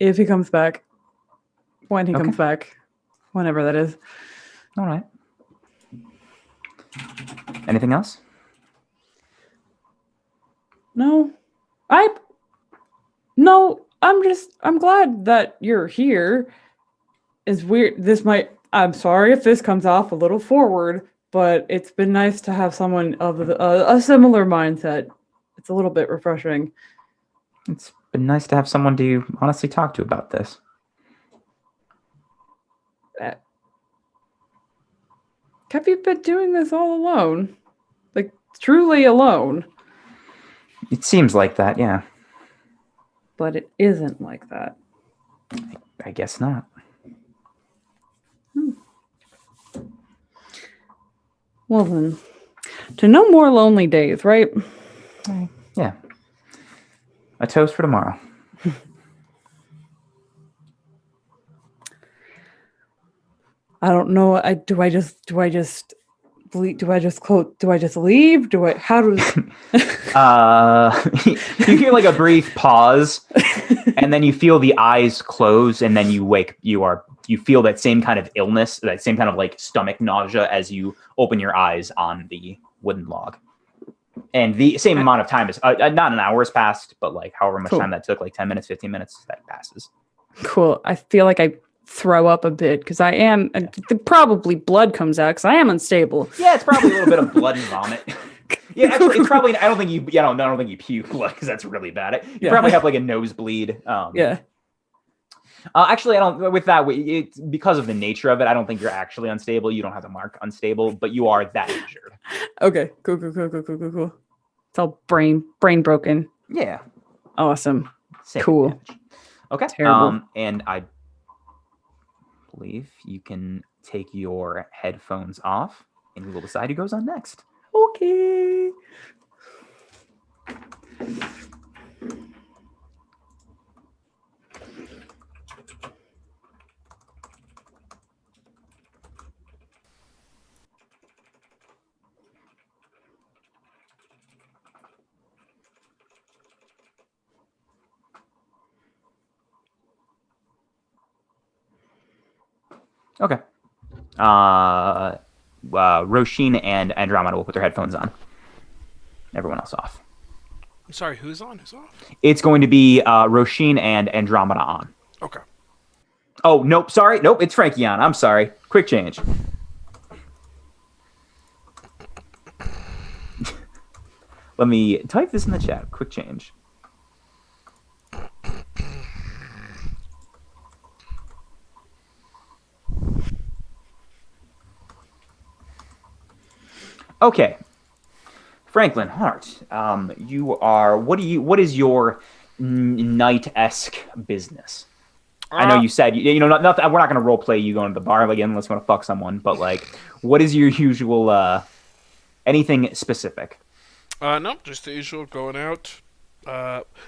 [SPEAKER 6] if he comes back. When he comes back, whenever that is.
[SPEAKER 5] All right. Anything else?
[SPEAKER 6] No. I'm glad that you're here. It's weird. I'm sorry if this comes off a little forward, but it's been nice to have someone of a similar mindset. It's a little bit refreshing.
[SPEAKER 5] It's been nice to have someone to honestly talk to about this.
[SPEAKER 6] Have you been doing this all alone? Like, truly alone?
[SPEAKER 5] It seems like that, yeah.
[SPEAKER 6] But it isn't like that.
[SPEAKER 5] I guess not.
[SPEAKER 6] Well then, to no more lonely days, right?
[SPEAKER 5] Yeah. A toast for tomorrow.
[SPEAKER 6] I don't know. Do I just leave? How do
[SPEAKER 5] You hear like a brief pause, and then you feel the eyes close, and then you wake. You feel that same kind of illness, that same kind of like stomach nausea as you open your eyes on the wooden log. And the same amount of time is not an hour has passed, but like however much time that took, like 10 minutes, 15 minutes, that passes.
[SPEAKER 6] Cool. I feel like I throw up a bit because I am probably blood comes out because I am unstable.
[SPEAKER 5] Yeah, it's probably a little bit of blood and vomit. Yeah, actually, it's probably. I don't think you puke blood because that's really bad. You probably have like a nosebleed.
[SPEAKER 6] Yeah.
[SPEAKER 5] Actually, I don't. With that, because of the nature of it, I don't think you're actually unstable. You don't have the mark unstable, but you are that injured.
[SPEAKER 6] Okay. Cool. It's all brain broken.
[SPEAKER 5] Yeah.
[SPEAKER 6] Awesome.
[SPEAKER 5] Same
[SPEAKER 6] cool.
[SPEAKER 5] damage. Okay.
[SPEAKER 6] Terrible.
[SPEAKER 5] And I believe you can take your headphones off, and we will decide who goes on next.
[SPEAKER 6] Okay.
[SPEAKER 5] Okay. Roshin and Andromeda will put their headphones on. Everyone else off.
[SPEAKER 1] I'm sorry, who's on? Who's off?
[SPEAKER 5] It's going to be Roshin and Andromeda on.
[SPEAKER 1] Okay.
[SPEAKER 5] Oh, nope. Sorry. Nope. It's Frankie on. I'm sorry. Quick change. Let me type this in the chat. Quick change. Okay. Franklin Hart, you are. What is your night-esque business? I know you said we're not going to role play you going to the bar again unless you want to fuck someone. But like, what is your usual? Anything specific?
[SPEAKER 1] Nope, just the usual. Going out,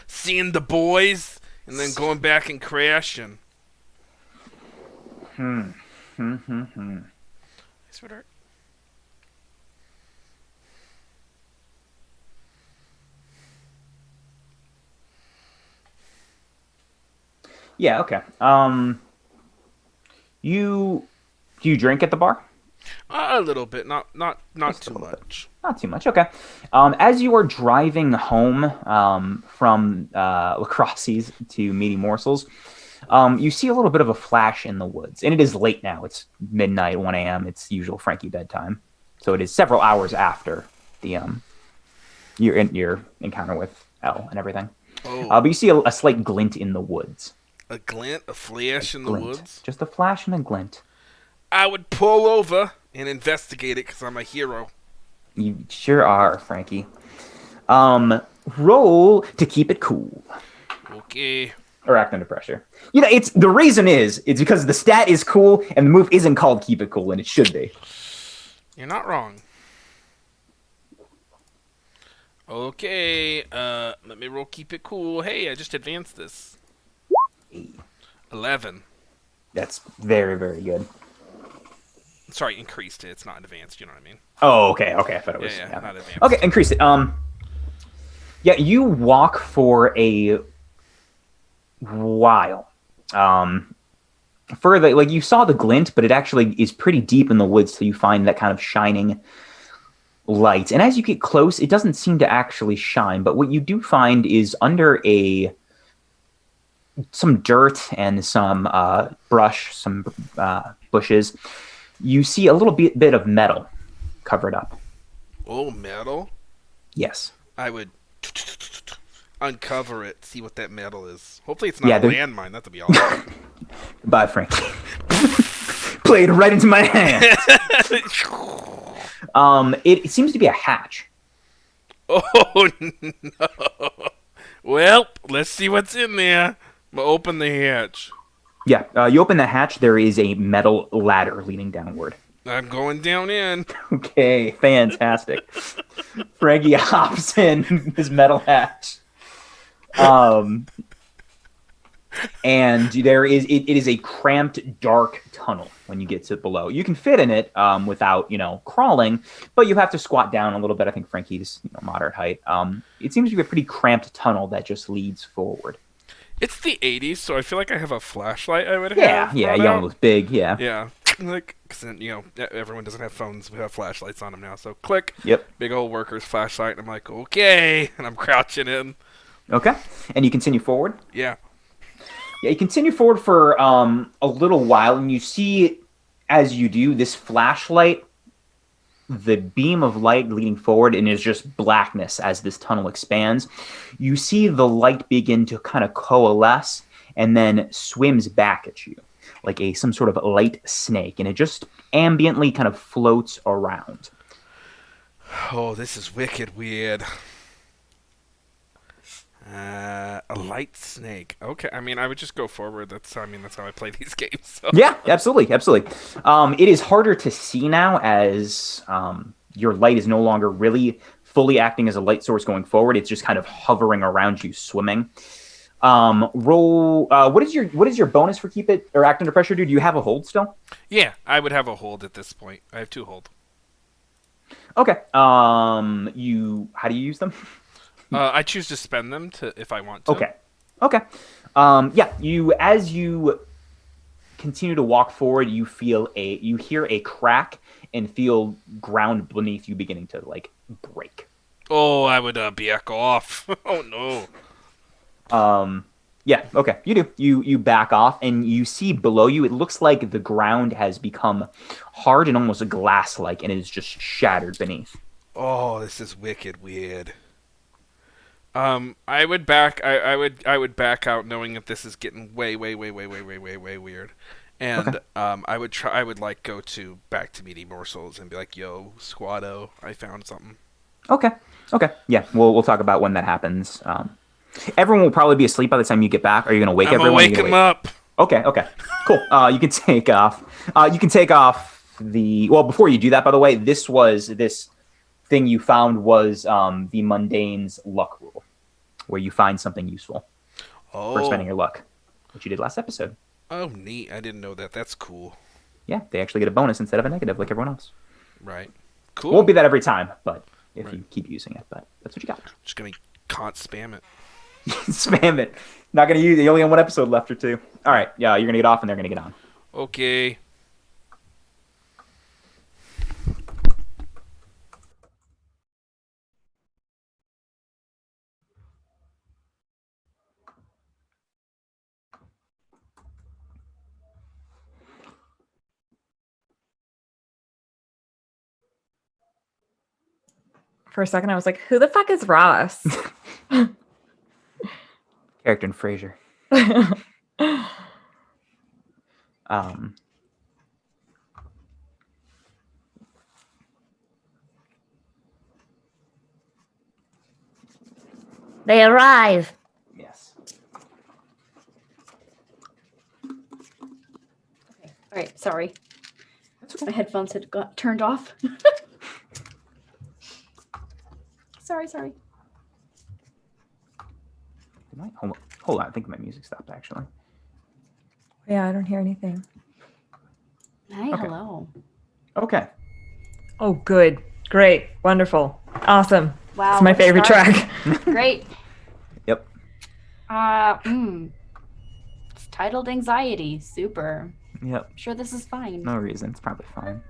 [SPEAKER 1] seeing the boys, and then going back and crashing. Sweetheart.
[SPEAKER 5] Yeah, okay. Do you drink at the bar?
[SPEAKER 1] A little bit, not too much.
[SPEAKER 5] Not too much, okay. As you are driving home from Lacrossi's to Meaty Morsels, you see a little bit of a flash in the woods. And it is late now. It's midnight, 1 a.m. It's usual Frankie bedtime. So it is several hours after the your encounter with Elle and everything.
[SPEAKER 1] Oh.
[SPEAKER 5] But you see a slight glint in the woods.
[SPEAKER 1] A glint, a flash in the woods?
[SPEAKER 5] Just a flash and a glint.
[SPEAKER 1] I would pull over and investigate it because I'm a hero.
[SPEAKER 5] You sure are, Frankie. Roll to keep it cool.
[SPEAKER 1] Okay.
[SPEAKER 5] Or act under pressure. It's the reason it's because the stat is cool and the move isn't called keep it cool, and it should be.
[SPEAKER 1] You're not wrong. Okay, let me roll keep it cool. Hey, I just advanced this. 11.
[SPEAKER 5] That's very, very good.
[SPEAKER 1] Sorry, increased it. It's not advanced, you know what I mean?
[SPEAKER 5] Oh, okay. I thought it was.
[SPEAKER 1] Yeah, not advanced.
[SPEAKER 5] Okay, increase it. Yeah, you walk for a while. Further, like you saw the glint, but it actually is pretty deep in the woods, so you find that kind of shining light. And as you get close, it doesn't seem to actually shine, but what you do find is under some dirt and some brush, some bushes, you see a little bit of metal covered up.
[SPEAKER 1] Oh, metal?
[SPEAKER 5] Yes.
[SPEAKER 1] I would uncover it, see what that metal is. Hopefully it's not a landmine. That'd be awesome.
[SPEAKER 5] Goodbye, Frankie. Played right into my hand. It seems to be a hatch.
[SPEAKER 1] Oh, no. Well, let's see what's in there. I'm going to open the hatch.
[SPEAKER 5] Yeah, you open the hatch. There is a metal ladder leading downward.
[SPEAKER 1] I'm going down in.
[SPEAKER 5] Okay, fantastic. Frankie hops in his metal hatch. And it is a cramped, dark tunnel when you get to below. You can fit in it without, crawling, but you have to squat down a little bit. I think Frankie's moderate height. It seems to be a pretty cramped tunnel that just leads forward.
[SPEAKER 1] It's the 80s, so I feel like I have a flashlight I would
[SPEAKER 5] Yeah,
[SPEAKER 1] have.
[SPEAKER 5] yeah,
[SPEAKER 1] brought
[SPEAKER 5] young
[SPEAKER 1] out.
[SPEAKER 5] was big, yeah.
[SPEAKER 1] Yeah. Like, because then, everyone doesn't have phones. We have flashlights on them now. So click.
[SPEAKER 5] Yep.
[SPEAKER 1] Big old worker's flashlight. And I'm like, okay. And I'm crouching in.
[SPEAKER 5] Okay, and you continue forward?
[SPEAKER 1] Yeah.
[SPEAKER 5] Yeah, you continue forward for a little while, and you see, as you do, this flashlight, the beam of light leading forward, and is just blackness as this tunnel expands. You see the light begin to kind of coalesce, and then swims back at you, like some sort of light snake, and it just ambiently kind of floats around.
[SPEAKER 1] Oh, this is wicked weird. A light snake. Okay, I mean, I would just go forward. That's how I play these games. So.
[SPEAKER 5] Yeah, absolutely. It is harder to see now as your light is no longer really fully acting as a light source going forward. It's just kind of hovering around you, swimming. Roll. What is your bonus for keep it or act under pressure, dude? Do you have a hold still?
[SPEAKER 1] Yeah, I would have a hold at this point. I have 2 hold.
[SPEAKER 5] Okay. How do you use them?
[SPEAKER 1] I choose to spend them if I want to.
[SPEAKER 5] Okay. Yeah. As you continue to walk forward, you hear a crack and feel ground beneath you beginning to break.
[SPEAKER 1] Oh, I would back off. Oh no.
[SPEAKER 5] Yeah. Okay. You do. You back off and you see below you. It looks like the ground has become hard and almost glass-like, and it is just shattered beneath.
[SPEAKER 1] Oh, this is wicked weird. I would back. I would back out, knowing that this is getting way weird. And
[SPEAKER 5] Okay.
[SPEAKER 1] I would try. I would go back to Meaty Morsels and be like, "Yo, Squado, I found something."
[SPEAKER 5] Okay. Yeah. We'll talk about when that happens. Everyone will probably be asleep by the time you get back. Are you going to wake everyone?
[SPEAKER 1] I'm gonna wake them up.
[SPEAKER 5] Okay. Cool. You can take off. You can take off well, before you do that, by the way, this thing you found was the mundane's luck rule, where you find something useful for spending your luck, which you did last episode.
[SPEAKER 1] Oh, neat. I didn't know that. That's cool.
[SPEAKER 5] Yeah, they actually get a bonus instead of a negative like everyone else.
[SPEAKER 1] Right. Cool.
[SPEAKER 5] Won't be that every time, but if you keep using it, but that's what you got.
[SPEAKER 1] Just gonna can't spam it.
[SPEAKER 5] Spam it. Not going to use it. You only have 1 episode left or 2. All right. Yeah, you're going to get off and they're going to get on.
[SPEAKER 1] Okay.
[SPEAKER 2] For a second, I was like, who the fuck is Ross?
[SPEAKER 5] Character in Frasier.
[SPEAKER 7] They arrive.
[SPEAKER 5] Yes.
[SPEAKER 4] Okay. All right. Sorry. My headphones had got turned off. Sorry.
[SPEAKER 5] Hold on. I think my music stopped, actually.
[SPEAKER 2] Yeah, I don't hear anything.
[SPEAKER 4] Hi,
[SPEAKER 5] Okay.
[SPEAKER 4] hello.
[SPEAKER 5] Okay.
[SPEAKER 2] Oh, good. Great. Wonderful. Awesome.
[SPEAKER 4] Wow.
[SPEAKER 2] It's my
[SPEAKER 4] let's
[SPEAKER 2] favorite
[SPEAKER 4] start.
[SPEAKER 2] track.
[SPEAKER 4] Great.
[SPEAKER 5] Yep.
[SPEAKER 4] It's titled Anxiety. Super.
[SPEAKER 5] Yep.
[SPEAKER 4] I'm sure this is fine.
[SPEAKER 5] No reason. It's probably fine.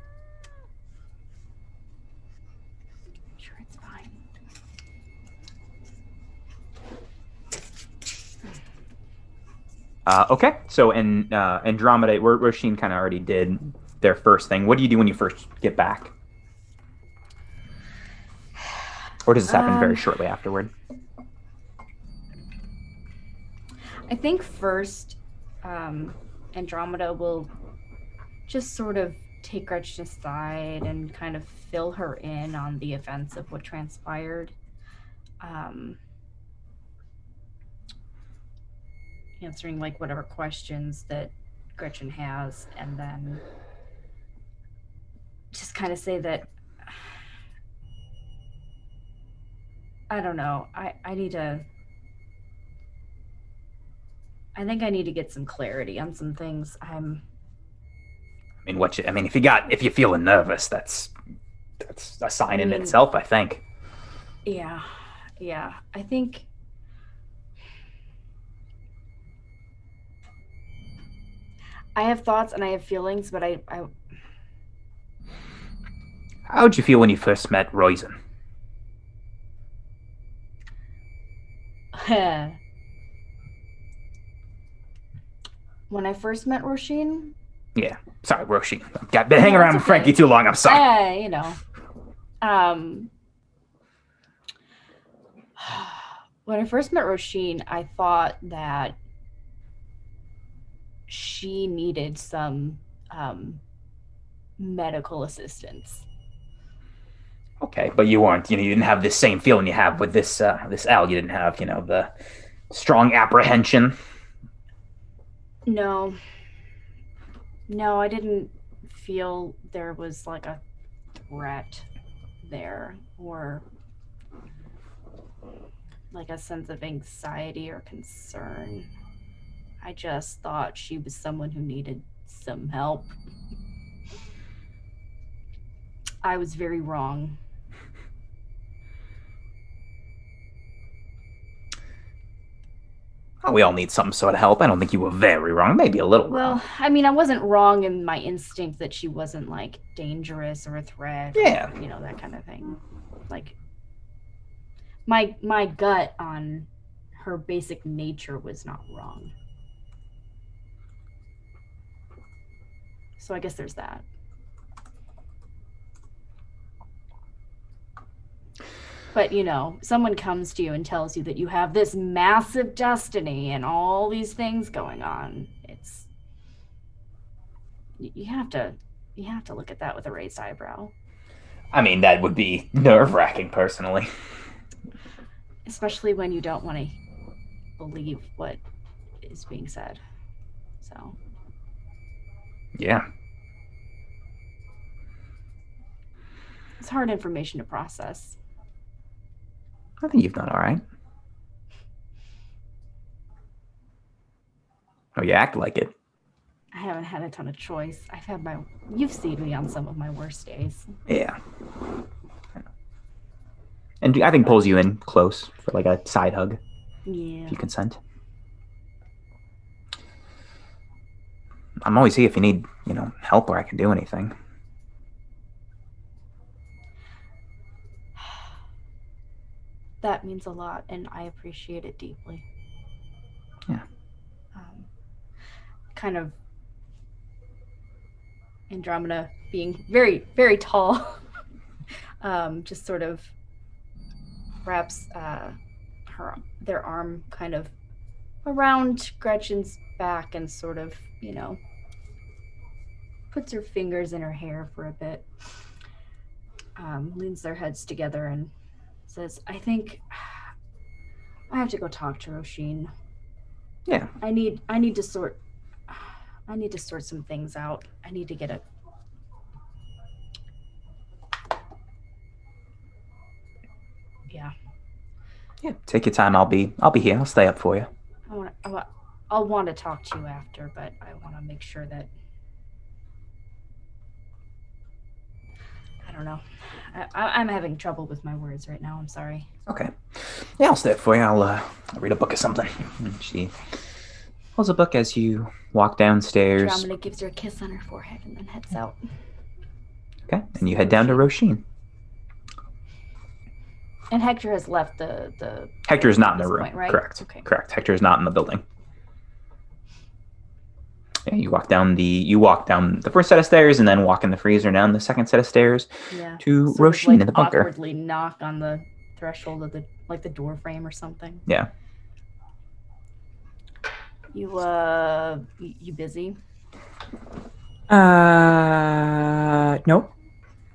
[SPEAKER 4] I'm sure it's fine.
[SPEAKER 5] Okay. So, Andromeda, Roshin kind of already did their first thing. What do you do when you first get back? Or does this happen very shortly afterward?
[SPEAKER 4] I think first, Andromeda will just sort of take Gretchen aside and kind of fill her in on the events of what transpired. Answering whatever questions that Gretchen has, and then just kind of say that I don't know. I think I need to get some clarity on some things.
[SPEAKER 5] I mean, if you're feeling nervous, that's a sign in itself, I think.
[SPEAKER 4] Yeah. I think I have thoughts and I have feelings, but I
[SPEAKER 5] How'd you feel when you first met Roizen?
[SPEAKER 4] when I first met Roshin.
[SPEAKER 5] Yeah, sorry, Roizen. I've been hanging around with Frankie too long. I'm sorry.
[SPEAKER 4] When I first met Roshin, I thought that she needed some medical assistance.
[SPEAKER 5] Okay, but you weren't. You didn't have this same feeling you have with this L. You didn't have, the strong apprehension.
[SPEAKER 4] No, I didn't feel there was like a threat there or like a sense of anxiety or concern. I just thought she was someone who needed some help. I was very wrong.
[SPEAKER 5] Oh, we all need some sort of help. I don't think you were very wrong. Maybe a little wrong.
[SPEAKER 4] Well, I wasn't wrong in my instinct that she wasn't like dangerous or a threat.
[SPEAKER 5] Yeah.
[SPEAKER 4] Or, that kind of thing. Like my gut on her basic nature was not wrong. So I guess there's that. But, someone comes to you and tells you that you have this massive destiny and all these things going on. You have to look at that with a raised eyebrow.
[SPEAKER 5] I mean, that would be nerve-wracking, personally.
[SPEAKER 4] Especially when you don't want to believe what is being said. So.
[SPEAKER 5] Yeah.
[SPEAKER 4] It's hard information to process.
[SPEAKER 5] I think you've done all right. Oh, you act like it.
[SPEAKER 4] I haven't had a ton of choice. You've seen me on some of my worst days.
[SPEAKER 5] Yeah. And I think pulls you in close for like a side hug.
[SPEAKER 4] Yeah.
[SPEAKER 5] If you consent. I'm always here if you need, help or I can do anything.
[SPEAKER 4] That means a lot, and I appreciate it deeply.
[SPEAKER 5] Yeah.
[SPEAKER 4] Kind of Andromeda being very, very tall, just sort of wraps their arm kind of around Gretchen's back and sort of, puts her fingers in her hair for a bit, leans their heads together and says, I think I have to go talk to Roshin.
[SPEAKER 5] Yeah.
[SPEAKER 4] I need to sort some things out. I need to get a Yeah.
[SPEAKER 5] Yeah. Take your time. I'll be here. I'll stay up for you.
[SPEAKER 4] I'll want to talk to you after, but I want to make sure that I don't know. I'm having trouble with my words right now. I'm sorry.
[SPEAKER 5] Okay. Yeah, I'll stay up for you. I'll read a book or something. And she holds a book as you walk downstairs.
[SPEAKER 4] Andromeda gives her a kiss on her forehead and then heads out.
[SPEAKER 5] Okay. And you head down to Roshin.
[SPEAKER 4] And Hector has left the
[SPEAKER 5] Hector is not in the room.
[SPEAKER 4] Point, right?
[SPEAKER 5] Correct.
[SPEAKER 4] Okay.
[SPEAKER 5] Correct. Hector is not in the building. Yeah, you walk down the first set of stairs and then walk in the freezer down the second set of stairs to Roshin in the bunker.
[SPEAKER 4] Awkwardly knock on the threshold of the door frame or something.
[SPEAKER 5] Yeah.
[SPEAKER 4] You busy?
[SPEAKER 2] Nope.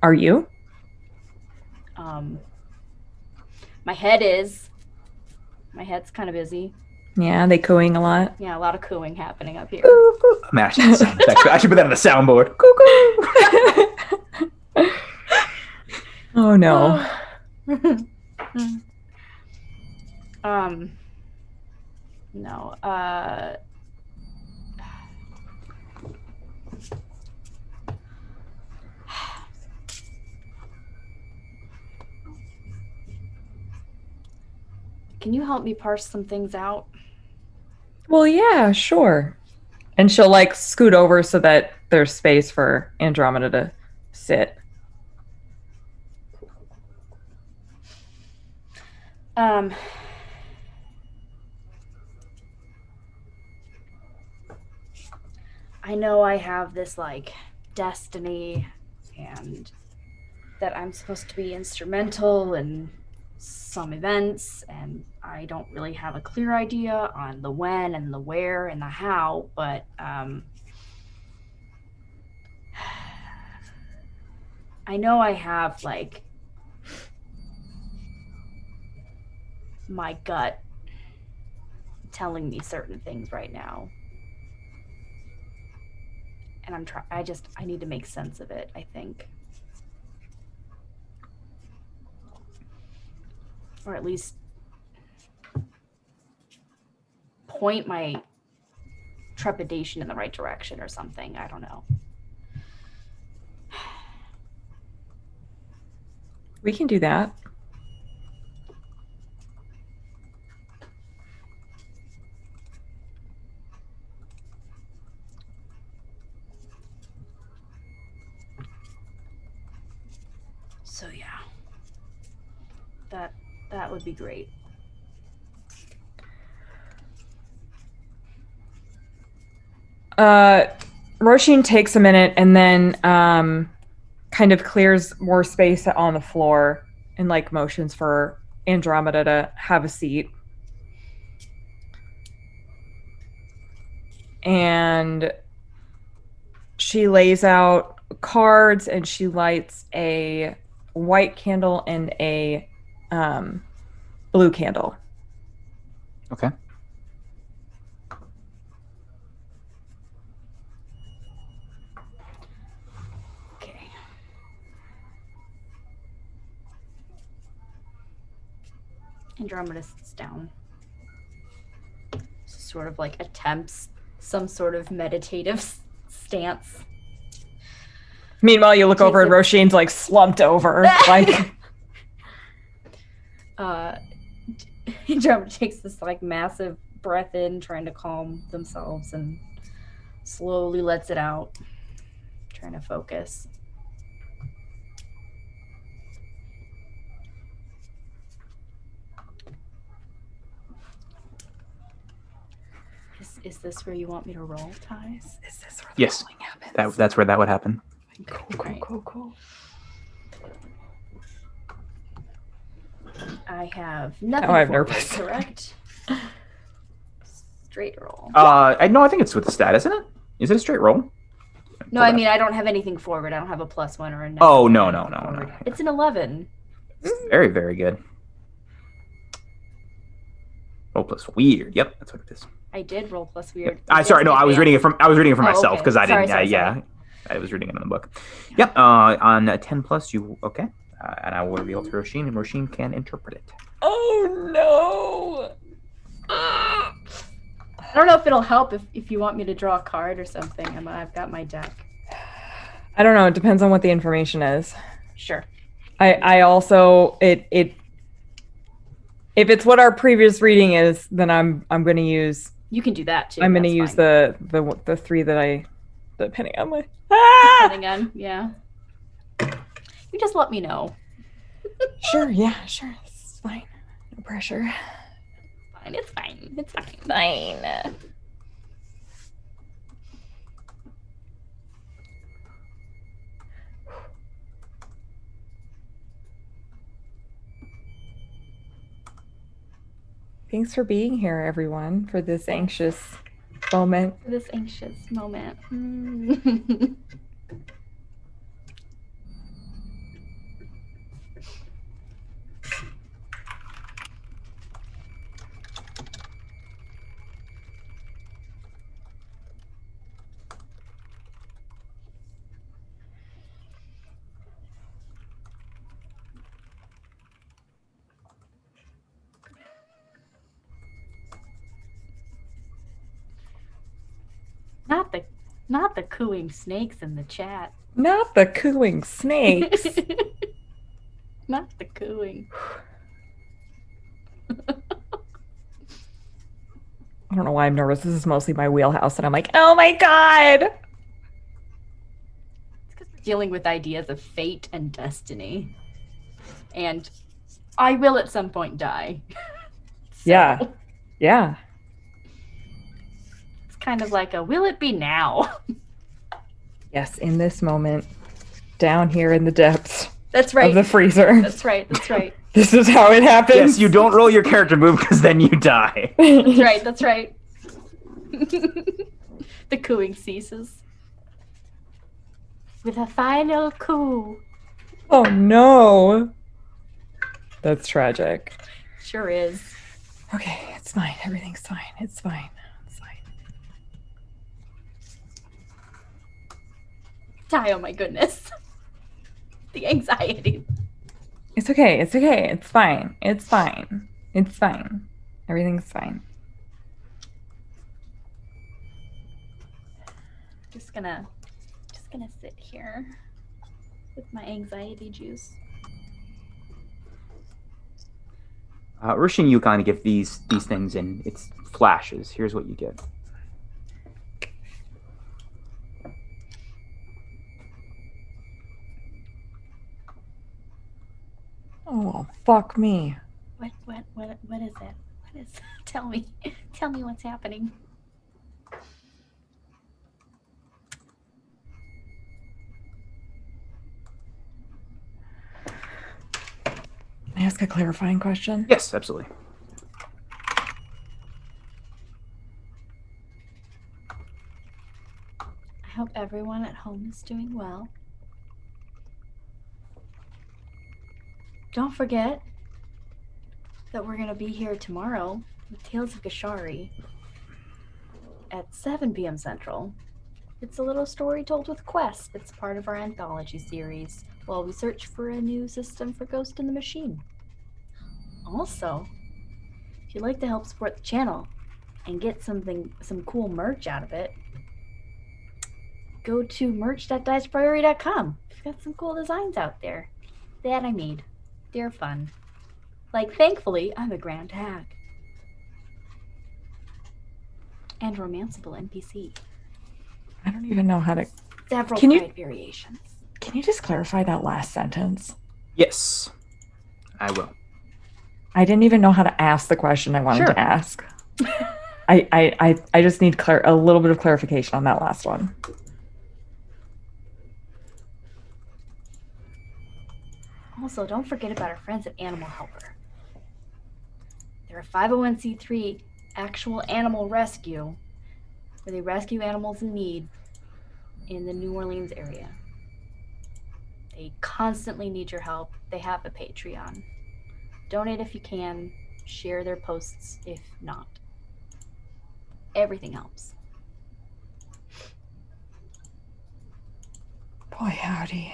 [SPEAKER 2] Are you?
[SPEAKER 4] My head's kind of busy.
[SPEAKER 2] Yeah, they cooing a lot.
[SPEAKER 4] Yeah, a lot of cooing happening up here.
[SPEAKER 5] I should put that on the soundboard.
[SPEAKER 2] Oh no.
[SPEAKER 4] No. Can you help me parse some things out?
[SPEAKER 2] Well, yeah, sure. And she'll like scoot over so that there's space for Andromeda to sit.
[SPEAKER 4] I know I have this like destiny and that I'm supposed to be instrumental in some events, and I don't really have a clear idea on the when and the where and the how, but I know I have like my gut telling me certain things right now. And I need to make sense of it, I think. Or at least point my trepidation in the right direction or something. I don't know.
[SPEAKER 2] We can do that.
[SPEAKER 4] So yeah. That would be great.
[SPEAKER 2] Roshin takes a minute and then kind of clears more space on the floor and like motions for Andromeda to have a seat. And she lays out cards and she lights a white candle and a blue candle.
[SPEAKER 5] Okay.
[SPEAKER 4] Okay. Andromeda sits down. Sort of like attempts some sort of meditative stance.
[SPEAKER 2] Meanwhile, you look over and Roshin's like slumped over. Like
[SPEAKER 4] Andromeda takes this like massive breath in, trying to calm themselves, and slowly lets it out, trying to focus. Is this where you want me to roll, Ty?
[SPEAKER 2] Is this where
[SPEAKER 5] Yes,
[SPEAKER 2] rolling happens?
[SPEAKER 5] that's where that would happen.
[SPEAKER 2] Cool.
[SPEAKER 4] I have nothing.
[SPEAKER 2] Oh, I'm
[SPEAKER 4] forward,
[SPEAKER 2] nervous.
[SPEAKER 4] Correct. Straight roll.
[SPEAKER 5] I think it's with the stat, isn't it? Is it a straight roll?
[SPEAKER 4] No, I mean I don't have anything forward. I don't have a +1 or a -1.
[SPEAKER 5] Oh no.
[SPEAKER 4] It's an 11.
[SPEAKER 5] Very, very good. Roll plus weird. Yep, that's what it is.
[SPEAKER 4] I did roll plus weird.
[SPEAKER 5] Sorry, no, I was reading it for myself
[SPEAKER 4] okay.
[SPEAKER 5] because I didn't.
[SPEAKER 4] Sorry.
[SPEAKER 5] I was reading it in the book. Yep. On 10 plus, you okay? And I will reveal to Roshin, and Roshin can interpret it.
[SPEAKER 2] Oh no!
[SPEAKER 4] I don't know if it'll help if you want me to draw a card or something. I've got my deck.
[SPEAKER 2] I don't know. It depends on what the information is.
[SPEAKER 4] Sure.
[SPEAKER 2] I also if it's what our previous reading is, then I'm going to use.
[SPEAKER 4] You can do that too.
[SPEAKER 2] I'm going to use
[SPEAKER 4] fine.
[SPEAKER 2] the three that I, depending on my.
[SPEAKER 4] Depending on, yeah. You just let me know.
[SPEAKER 2] Sure. Yeah. Sure. It's fine. No pressure.
[SPEAKER 4] It's fine.
[SPEAKER 2] Fine. Thanks for being here, everyone, for this anxious moment.
[SPEAKER 4] Not the cooing snakes in the chat.
[SPEAKER 2] Not the cooing snakes.
[SPEAKER 4] Not the cooing.
[SPEAKER 2] I don't know why I'm nervous. This is mostly my wheelhouse, and I'm like, oh my god.
[SPEAKER 4] It's because we're dealing with ideas of fate and destiny. And I will at some point die.
[SPEAKER 2] Yeah. Yeah.
[SPEAKER 4] It's kind of like a will it be now?
[SPEAKER 2] Yes, in this moment, down here in the depths
[SPEAKER 4] That's right.
[SPEAKER 2] of the freezer.
[SPEAKER 4] That's right. That's right.
[SPEAKER 2] This is how it happens.
[SPEAKER 5] Yes, you don't roll your character move because then you die.
[SPEAKER 4] That's right. That's right. The cooing ceases. With a final coo.
[SPEAKER 2] Oh no. That's tragic.
[SPEAKER 4] Sure is.
[SPEAKER 2] Okay, it's fine. Everything's fine. It's fine. It's fine.
[SPEAKER 4] Die, oh my goodness. The anxiety.
[SPEAKER 2] It's okay. It's okay. It's fine. It's fine. It's fine. Everything's fine.
[SPEAKER 4] Just gonna sit here with my anxiety juice.
[SPEAKER 5] Roshin, you kind of give these things in its flashes. Here's what you get.
[SPEAKER 2] Oh, fuck me.
[SPEAKER 4] What is it? What is tell me what's happening.
[SPEAKER 2] Can I ask a clarifying question?
[SPEAKER 5] Yes, absolutely.
[SPEAKER 4] I hope everyone at home is doing well. Don't forget that we're going to be here tomorrow with Tales of Gashari at 7 p.m. Central. It's a little story told with quests. It's part of our anthology series while we search for a new system for Ghost in the Machine. Also, if you'd like to help support the channel and get some cool merch out of it, go to merch.dicepriority.com. We've got some cool designs out there that I made. They're fun. Like, thankfully, I'm a grand hag. And romanceable NPC.
[SPEAKER 2] I don't even know how to...
[SPEAKER 4] Several
[SPEAKER 2] Can you-
[SPEAKER 4] pride variations.
[SPEAKER 2] Can you just clarify that last sentence?
[SPEAKER 5] Yes, I will.
[SPEAKER 2] I didn't even know how to ask the question I wanted
[SPEAKER 5] Sure.
[SPEAKER 2] to ask. I just need a little bit of clarification on that last one.
[SPEAKER 4] Also, don't forget about our friends at Animal Helper. They're a 501c3 actual animal rescue where they rescue animals in need in the New Orleans area. They constantly need your help. They have a Patreon. Donate if you can. Share their posts if not. Everything helps.
[SPEAKER 2] Boy, howdy.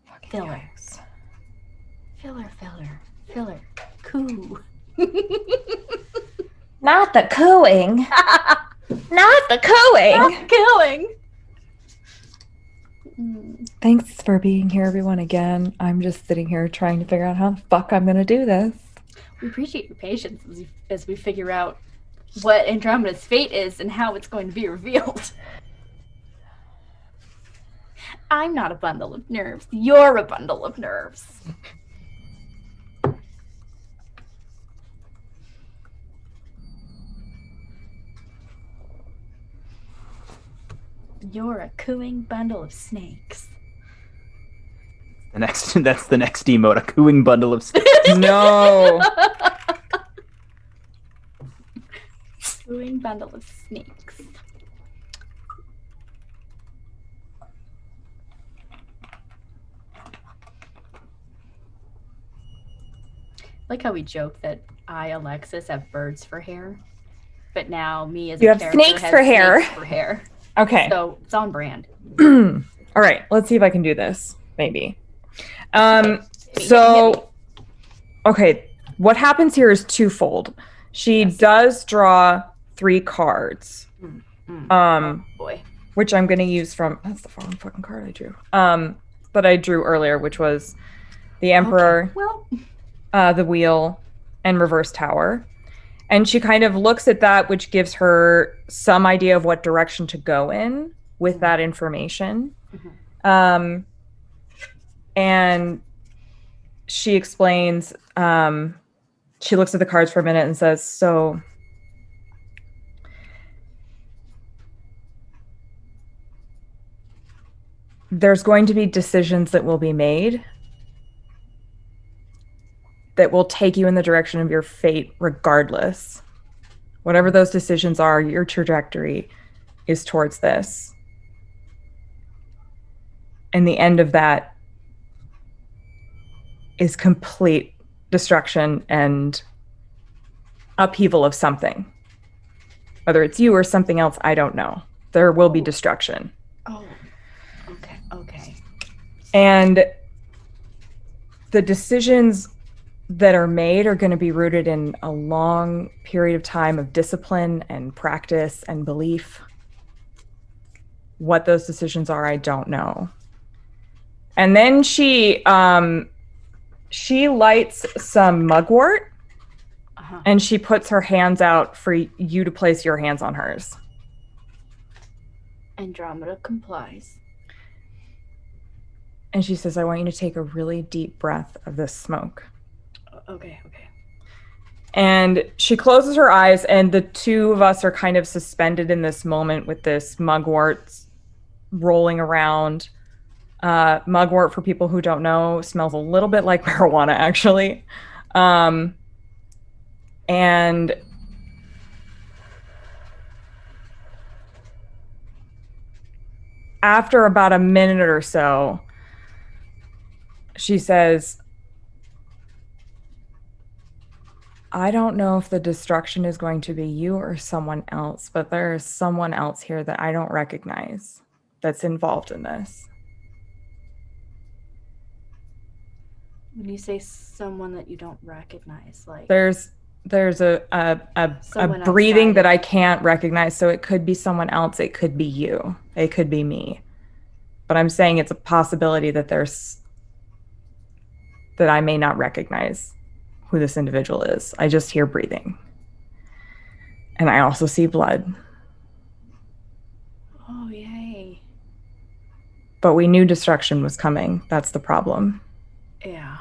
[SPEAKER 2] Fucking
[SPEAKER 4] Filler.
[SPEAKER 2] yikes.
[SPEAKER 4] Filler. Coo.
[SPEAKER 2] Not the cooing. Not the cooing.
[SPEAKER 4] Killing.
[SPEAKER 2] Thanks for being here, everyone, again. I'm just sitting here trying to figure out how the fuck I'm going to do this.
[SPEAKER 4] We appreciate your patience as we figure out what Andromeda's fate is and how it's going to be revealed. I'm not a bundle of nerves. You're a bundle of nerves. You're a cooing bundle of snakes.
[SPEAKER 5] That's the next emote, a cooing bundle of snakes.
[SPEAKER 2] No.
[SPEAKER 4] Cooing bundle of snakes. Like how we joke that I, Alexis, have birds for hair, but now me as
[SPEAKER 2] You
[SPEAKER 4] a
[SPEAKER 2] have
[SPEAKER 4] character
[SPEAKER 2] snakes
[SPEAKER 4] has
[SPEAKER 2] for hair.
[SPEAKER 4] snakes for hair.
[SPEAKER 2] Okay.
[SPEAKER 4] So it's on brand.
[SPEAKER 2] All right. Let's see if I can do this. Maybe. So, okay. What happens here is twofold. She
[SPEAKER 4] Yes.
[SPEAKER 2] does draw 3 cards.
[SPEAKER 4] Oh, boy.
[SPEAKER 2] Which I'm going to use from... That's the wrong fucking card I drew. That I drew earlier, which was the Emperor,
[SPEAKER 4] Okay. Well,
[SPEAKER 2] the Wheel, and Reverse Tower. And she kind of looks at that, which gives her some idea of what direction to go in with that information. And she explains... she looks at the cards for a minute and says, so... there's going to be decisions that will be made that will take you in the direction of your fate regardless. Whatever those decisions are, your trajectory is towards this. And the end of that is complete destruction and upheaval of something. Whether it's you or something else, I don't know. There will be destruction.
[SPEAKER 4] oh, okay.
[SPEAKER 2] And the decisions that are made are going to be rooted in a long period of time of discipline and practice and belief. What those decisions are, I don't know. And then she lights some mugwort, and she puts her hands out for you to place your hands on hers.
[SPEAKER 4] Andromeda complies.
[SPEAKER 2] And she says, I want you to take a really deep breath of this smoke.
[SPEAKER 4] Okay.
[SPEAKER 2] And she closes her eyes, and the two of us are kind of suspended in this moment with this mugwort rolling around. Mugwort, for people who don't know, smells a little bit like marijuana, actually. And after about a minute or so, she says, I don't know if the destruction is going to be you or someone else, but there is someone else here that I don't recognize that's involved in this.
[SPEAKER 4] When you say someone that you don't recognize, like
[SPEAKER 2] There's a
[SPEAKER 4] Someone
[SPEAKER 2] breathing
[SPEAKER 4] outside.
[SPEAKER 2] that I can't recognize, so it could be someone else, it could be you, it could be me. But I'm saying it's a possibility that that I may not recognize who this individual is. I just hear breathing. And I also see blood.
[SPEAKER 4] oh yay,
[SPEAKER 2] But we knew destruction was coming. That's the problem.
[SPEAKER 4] yeah.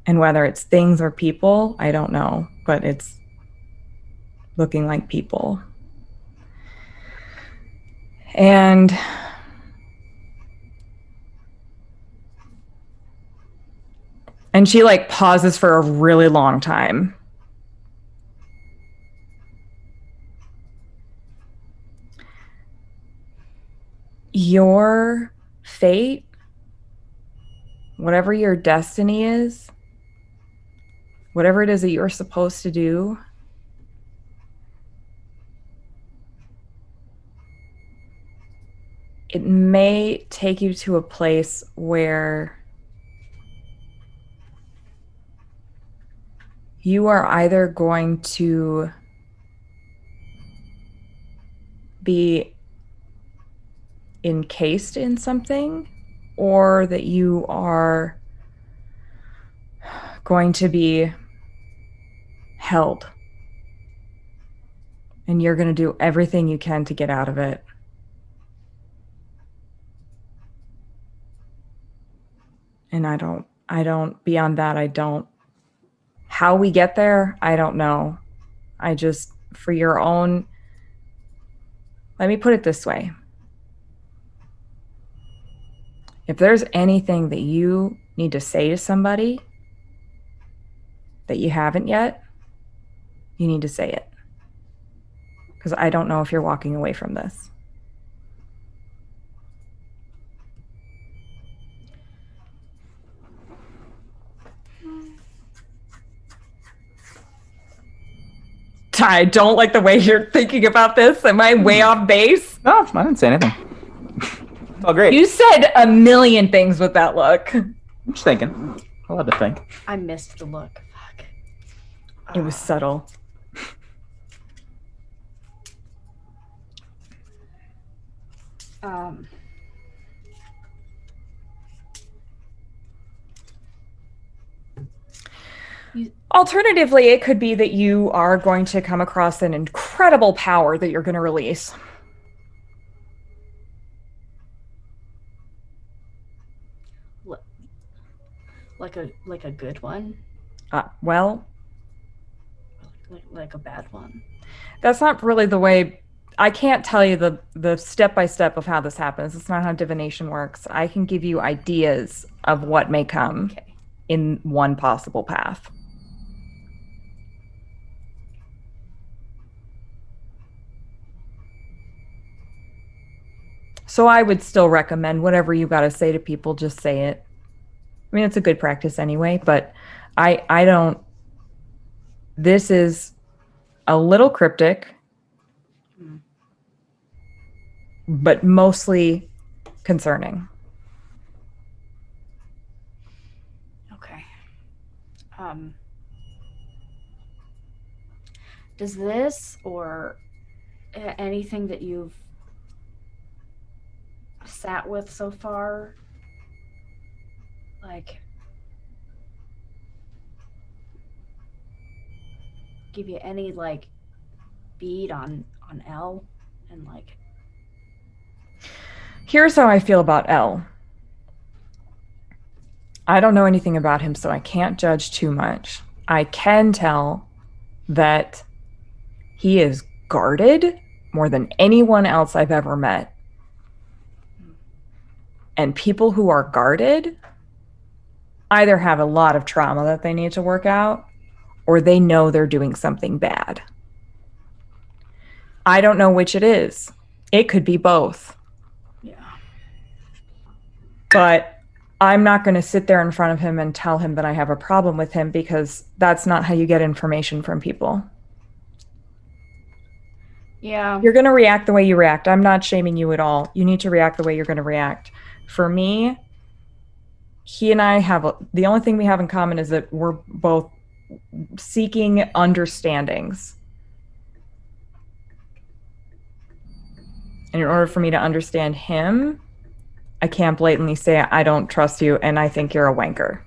[SPEAKER 2] And whether it's things or people, I don't know. But it's looking like people. And she like pauses for a really long time. Your fate, whatever your destiny is, whatever it is that you're supposed to do, it may take you to a place where you are either going to be encased in something, or that you are going to be held. And you're going to do everything you can to get out of it. And I don't, beyond that, I don't. How we get there, I don't know. I just, for your own, let me put it this way. If there's anything that you need to say to somebody that you haven't yet, you need to say it. Because I don't know if you're walking away from this. I don't like the way you're thinking about this. Am I way off base?
[SPEAKER 5] No, I didn't say anything. It's all great.
[SPEAKER 2] You said a million things with that look.
[SPEAKER 5] I'm just thinking. Allowed to think.
[SPEAKER 4] I missed the look. Fuck.
[SPEAKER 2] It was subtle.
[SPEAKER 4] Um,
[SPEAKER 2] Alternatively, it could be that you are going to come across an incredible power that you're going to release.
[SPEAKER 4] like a good one,
[SPEAKER 2] Well,
[SPEAKER 4] like a bad one.
[SPEAKER 2] that's not really the way. I can't tell you the step by step of how this happens. It's not how divination works. I can give you ideas of what may come
[SPEAKER 4] Okay.
[SPEAKER 2] in one possible path. So I would still recommend whatever you got to say to people, just say it. I mean, it's a good practice anyway, but I don't. This is a little cryptic, but mostly concerning.
[SPEAKER 4] Okay. Does this or anything that you've sat with so far, like, give you any like bead on L and like?
[SPEAKER 2] Here's how I feel about L. I don't know anything about him, so I can't judge too much. I can tell that he is guarded more than anyone else I've ever met. And people who are guarded either have a lot of trauma that they need to work out, or they know they're doing something bad. I don't know which it is. It could be both.
[SPEAKER 4] Yeah.
[SPEAKER 2] But I'm not going to sit there in front of him and tell him that I have a problem with him, because that's not how you get information from people.
[SPEAKER 4] Yeah.
[SPEAKER 2] You're going to react the way you react. I'm not shaming you at all. You need to react the way you're going to react. For me, he and I have the only thing we have in common is that we're both seeking understandings. And in order for me to understand him, I can't blatantly say I don't trust you and I think you're a wanker.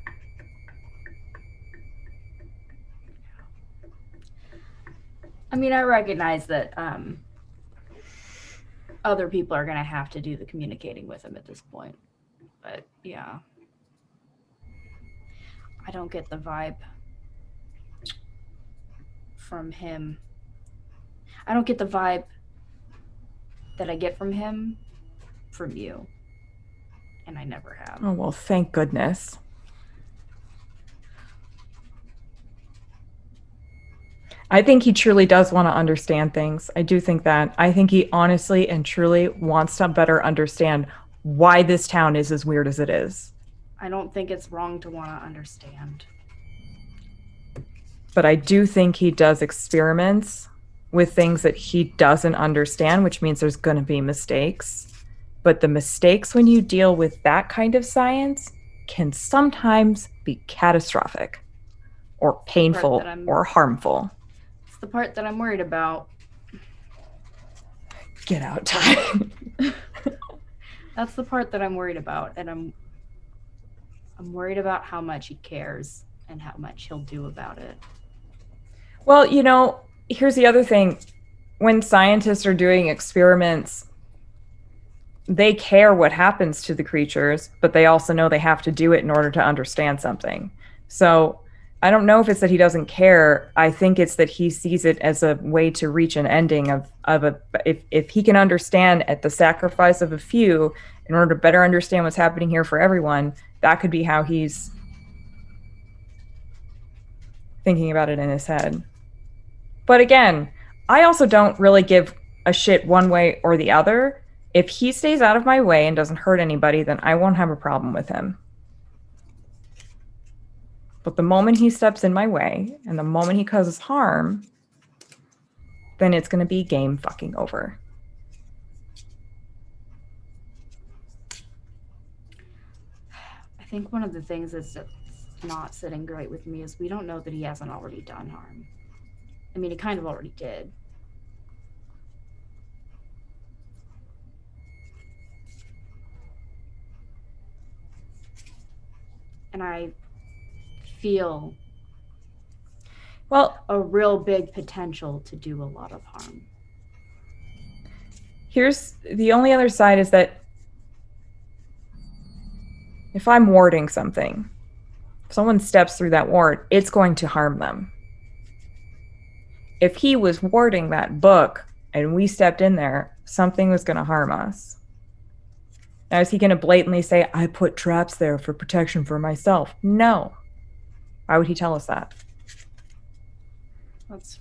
[SPEAKER 4] I mean, I recognize that other people are going to have to do the communicating with him at this point. But yeah, I don't get the vibe from him. I don't get the vibe that I get from him from you. And I never have.
[SPEAKER 2] Oh, well, thank goodness. I think he truly does want to understand things. I do think that. I think he honestly and truly wants to better understand why this town is as weird as it is.
[SPEAKER 4] I don't think it's wrong to want to understand.
[SPEAKER 2] But I do think he does experiments with things that he doesn't understand, which means there's going to be mistakes. But the mistakes when you deal with that kind of science can sometimes be catastrophic or painful or harmful.
[SPEAKER 4] It's the part that I'm worried about.
[SPEAKER 2] Get out, Ty.
[SPEAKER 4] That's the part that I'm worried about. And I'm worried about how much he cares and how much he'll do about it.
[SPEAKER 2] Well, you know, here's the other thing. When scientists are doing experiments, they care what happens to the creatures, but they also know they have to do it in order to understand something. So I don't know if it's that he doesn't care. I think it's that he sees it as a way to reach an ending of if he can understand at the sacrifice of a few in order to better understand what's happening here for everyone, that could be how he's thinking about it in his head. But again, I also don't really give a shit one way or the other. If he stays out of my way and doesn't hurt anybody, then I won't have a problem with him. But the moment he steps in my way and the moment he causes harm, then it's going to be game fucking over.
[SPEAKER 4] I think one of the things that's not sitting great with me is we don't know that he hasn't already done harm. I mean, he kind of already did. and I feel
[SPEAKER 2] Well,
[SPEAKER 4] a real big potential to do a lot of harm.
[SPEAKER 2] here's the only other side is that if I'm warding something, if someone steps through that ward, it's going to harm them. If he was warding that book and we stepped in there, something was going to harm us. Now, is he going to blatantly say, I put traps there for protection for myself? No. Why would he tell us that?
[SPEAKER 4] That's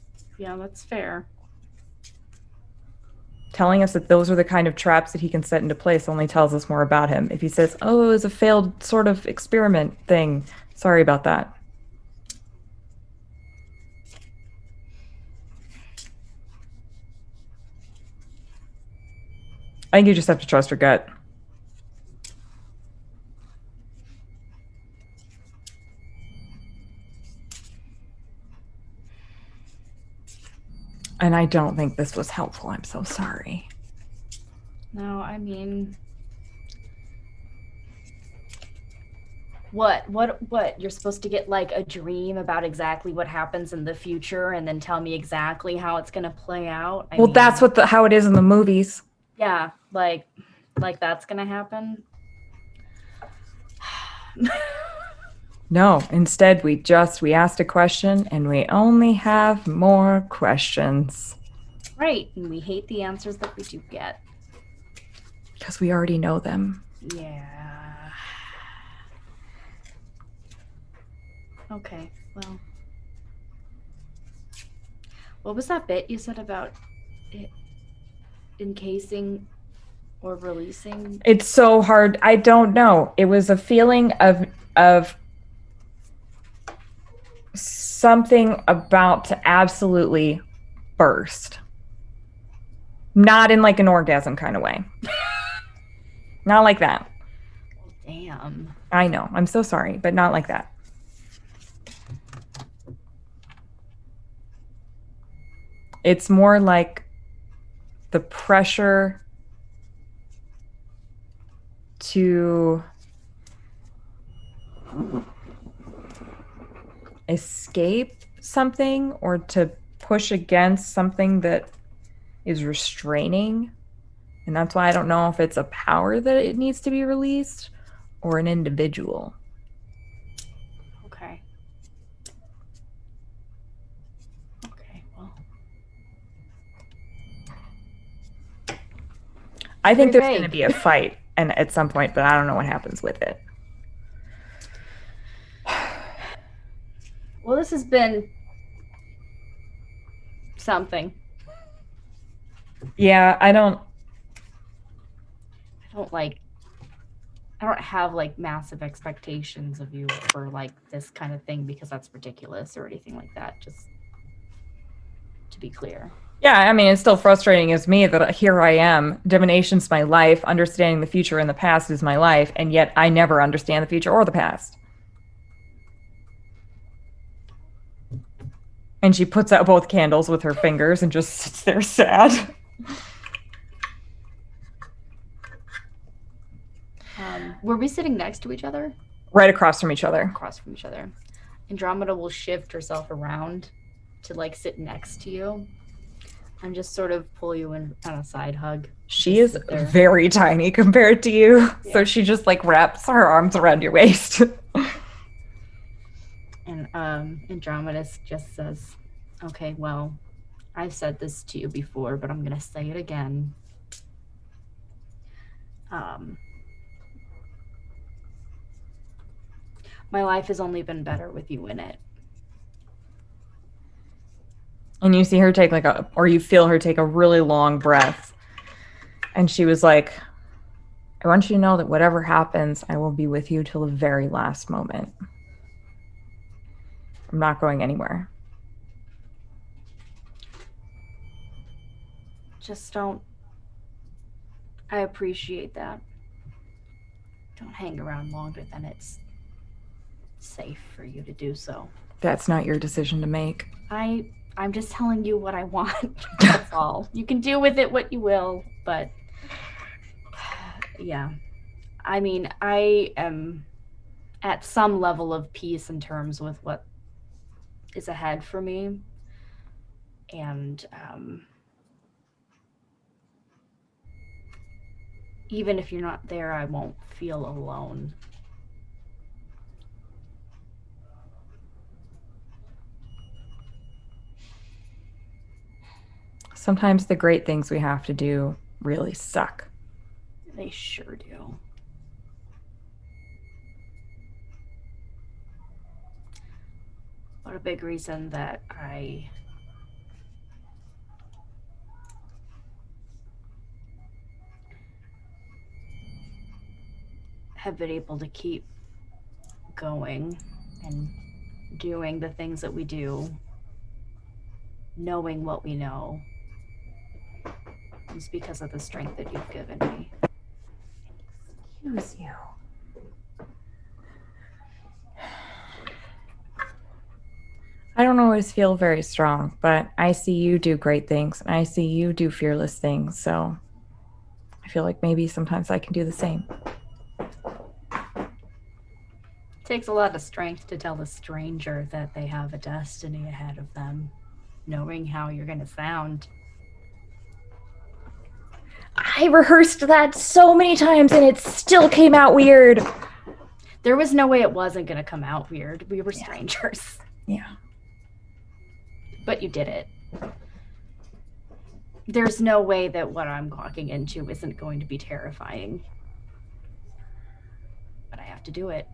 [SPEAKER 4] fair.
[SPEAKER 2] Telling us that those are the kind of traps that he can set into place only tells us more about him. If he says, oh, it was a failed sort of experiment thing, sorry about that. I think you just have to trust your gut. And I don't think this was helpful. I'm so sorry.
[SPEAKER 4] No, I mean, what? You're supposed to get like a dream about exactly what happens in the future and then tell me exactly how it's going to play out? I
[SPEAKER 2] Well,
[SPEAKER 4] mean,
[SPEAKER 2] that's how it is in the movies.
[SPEAKER 4] Yeah, like that's going to happen.
[SPEAKER 2] No, instead we asked a question and we only have more questions.
[SPEAKER 4] Right, and we hate the answers that we do get.
[SPEAKER 2] Because we already know them.
[SPEAKER 4] Yeah. Okay, well. What was that bit you said about it encasing or releasing?
[SPEAKER 2] It's so hard. I don't know. It was a feeling of something about to absolutely burst. Not in like an orgasm kind of way. Not like that.
[SPEAKER 4] Damn.
[SPEAKER 2] I know. I'm so sorry, but not like that. It's more like the pressure to escape something or to push against something that is restraining. And that's why I don't know if it's a power that it needs to be released or an individual.
[SPEAKER 4] Okay. Okay, well.
[SPEAKER 2] I think
[SPEAKER 4] Very
[SPEAKER 2] there's going to
[SPEAKER 4] vague.
[SPEAKER 2] be a fight and at some point, but I don't know what happens with it.
[SPEAKER 4] Well, this has been something.
[SPEAKER 2] Yeah, I don't
[SPEAKER 4] I don't have like massive expectations of you for like this kind of thing because that's ridiculous or anything like that. Just to be clear.
[SPEAKER 2] Yeah, I mean, it's still frustrating as me that here I am. Divination's my life. Understanding the future and the past is my life. And yet I never understand the future or the past. And she puts out both candles with her fingers and just sits there sad.
[SPEAKER 4] Were we sitting next to each other?
[SPEAKER 2] Right across from each other.
[SPEAKER 4] Across from each other. Andromeda will shift herself around to like sit next to you and just sort of pull you in on a side hug.
[SPEAKER 2] She
[SPEAKER 4] Just
[SPEAKER 2] is
[SPEAKER 4] sit there.
[SPEAKER 2] very tiny compared to you.
[SPEAKER 4] Yeah.
[SPEAKER 2] So she just like wraps her arms around your waist.
[SPEAKER 4] And Andromeda just says, okay, well, I've said this to you before, but I'm going to say it again. My life has only been better with you in it.
[SPEAKER 2] And you see her take or you feel her take a really long breath. And she was like, I want you to know that whatever happens, I will be with you till the very last moment. I'm not going anywhere.
[SPEAKER 4] Just don't. I appreciate that. Don't hang around longer than it's safe for you to do so.
[SPEAKER 2] That's not your decision to make.
[SPEAKER 4] I'm just telling you what I want. That's all. You can do with it what you will, but yeah. I mean, I am at some level of peace in terms with what is ahead for me. And even if you're not there, I won't feel alone.
[SPEAKER 2] Sometimes the great things we have to do really suck.
[SPEAKER 4] They sure do. What a big reason that I have been able to keep going and doing the things that we do, knowing what we know, is because of the strength that you've given me.
[SPEAKER 2] Excuse you. I don't always feel very strong, but I see you do great things, and I see you do fearless things, so I feel like maybe sometimes I can do the same.
[SPEAKER 4] It takes a lot of strength to tell a stranger that they have a destiny ahead of them, knowing how you're going to sound.
[SPEAKER 2] I rehearsed that so many times, and it still came out weird.
[SPEAKER 4] There was no way it wasn't going to come out weird. We were strangers.
[SPEAKER 2] Yeah.
[SPEAKER 4] But you did it. There's no way that what I'm walking into isn't going to be terrifying. But I have to do it.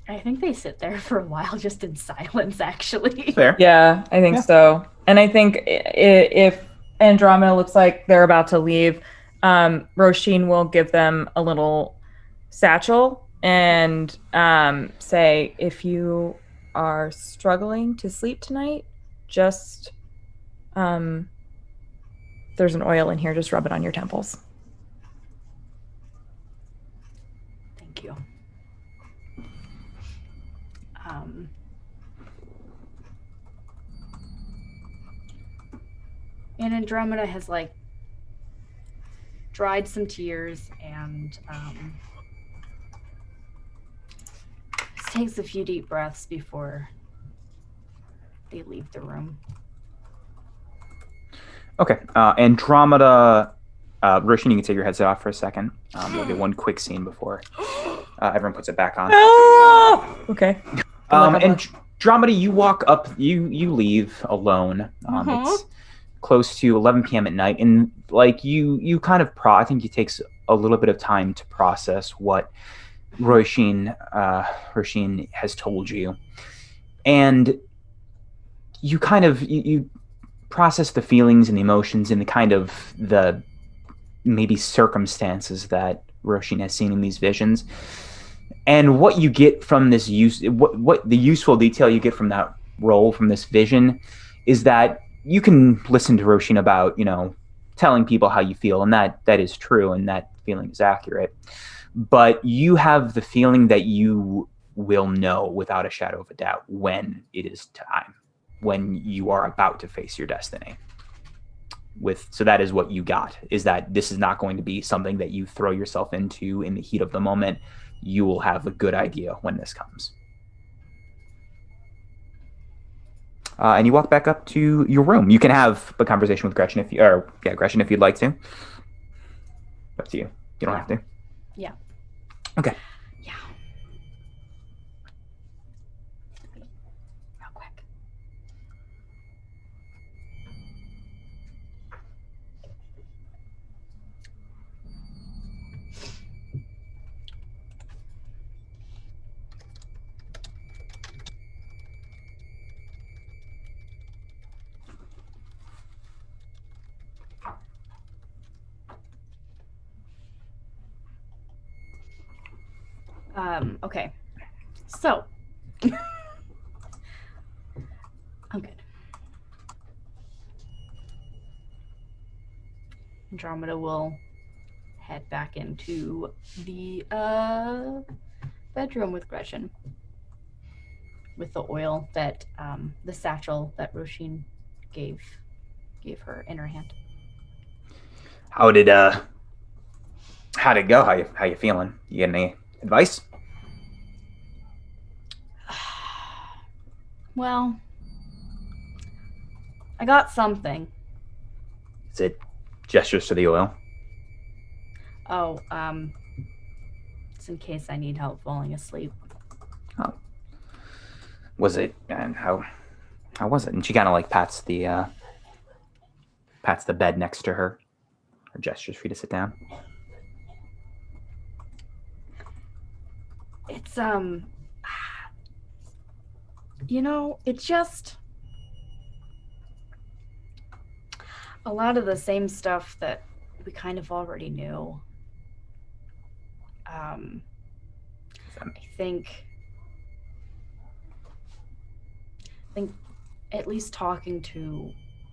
[SPEAKER 4] I think they sit there for a while just in silence, actually.
[SPEAKER 5] Fair.
[SPEAKER 2] Yeah, I think so. And I think if Andromeda looks like they're about to leave, Roisin will give them a little satchel and say, if you are struggling to sleep tonight, just there's an oil in here, just rub it on your temples.
[SPEAKER 4] Thank you. And Andromeda has dried some tears and just takes a few deep breaths before they leave the room.
[SPEAKER 5] Okay. Andromeda, Roshan, you can take your headset off for a second. There'll be one quick scene before everyone puts it back on.
[SPEAKER 2] Okay.
[SPEAKER 5] Andromeda, you walk up, you leave alone. It's close to 11 p.m. at night, and you kind of I think it takes a little bit of time to process what Roshin has told you, and you kind of you process the feelings and the emotions and the kind of the maybe circumstances that Roshin has seen in these visions. And what you get from this what the useful detail you get from that role, from this vision, is that you can listen to Roshin about, telling people how you feel, and that is true, and that feeling is accurate. But you have the feeling that you will know without a shadow of a doubt when it is time, when you are about to face your destiny. So that is what you got, is that this is not going to be something that you throw yourself into in the heat of the moment. You will have a good idea when this comes. And you walk back up to your room. You can have a conversation with Gretchen if you'd like to. Up to you. You don't have to.
[SPEAKER 4] Yeah.
[SPEAKER 5] Okay.
[SPEAKER 4] Yeah. Real quick. Okay. So, I'm good. Andromeda will head back into the bedroom with Gretchen. With the oil that, the satchel that Roshin gave her in her hand.
[SPEAKER 5] How'd it go? How you feeling? You get any advice?
[SPEAKER 4] Well, I got something.
[SPEAKER 5] Is it gestures to the oil?
[SPEAKER 4] Oh, it's in case I need help falling asleep.
[SPEAKER 5] Oh. Was it, and how was it? And she kind of like pats the bed next to her. Her gestures for you to sit down.
[SPEAKER 4] It's, you know, it's just a lot of the same stuff that we kind of already knew. I think at least talking to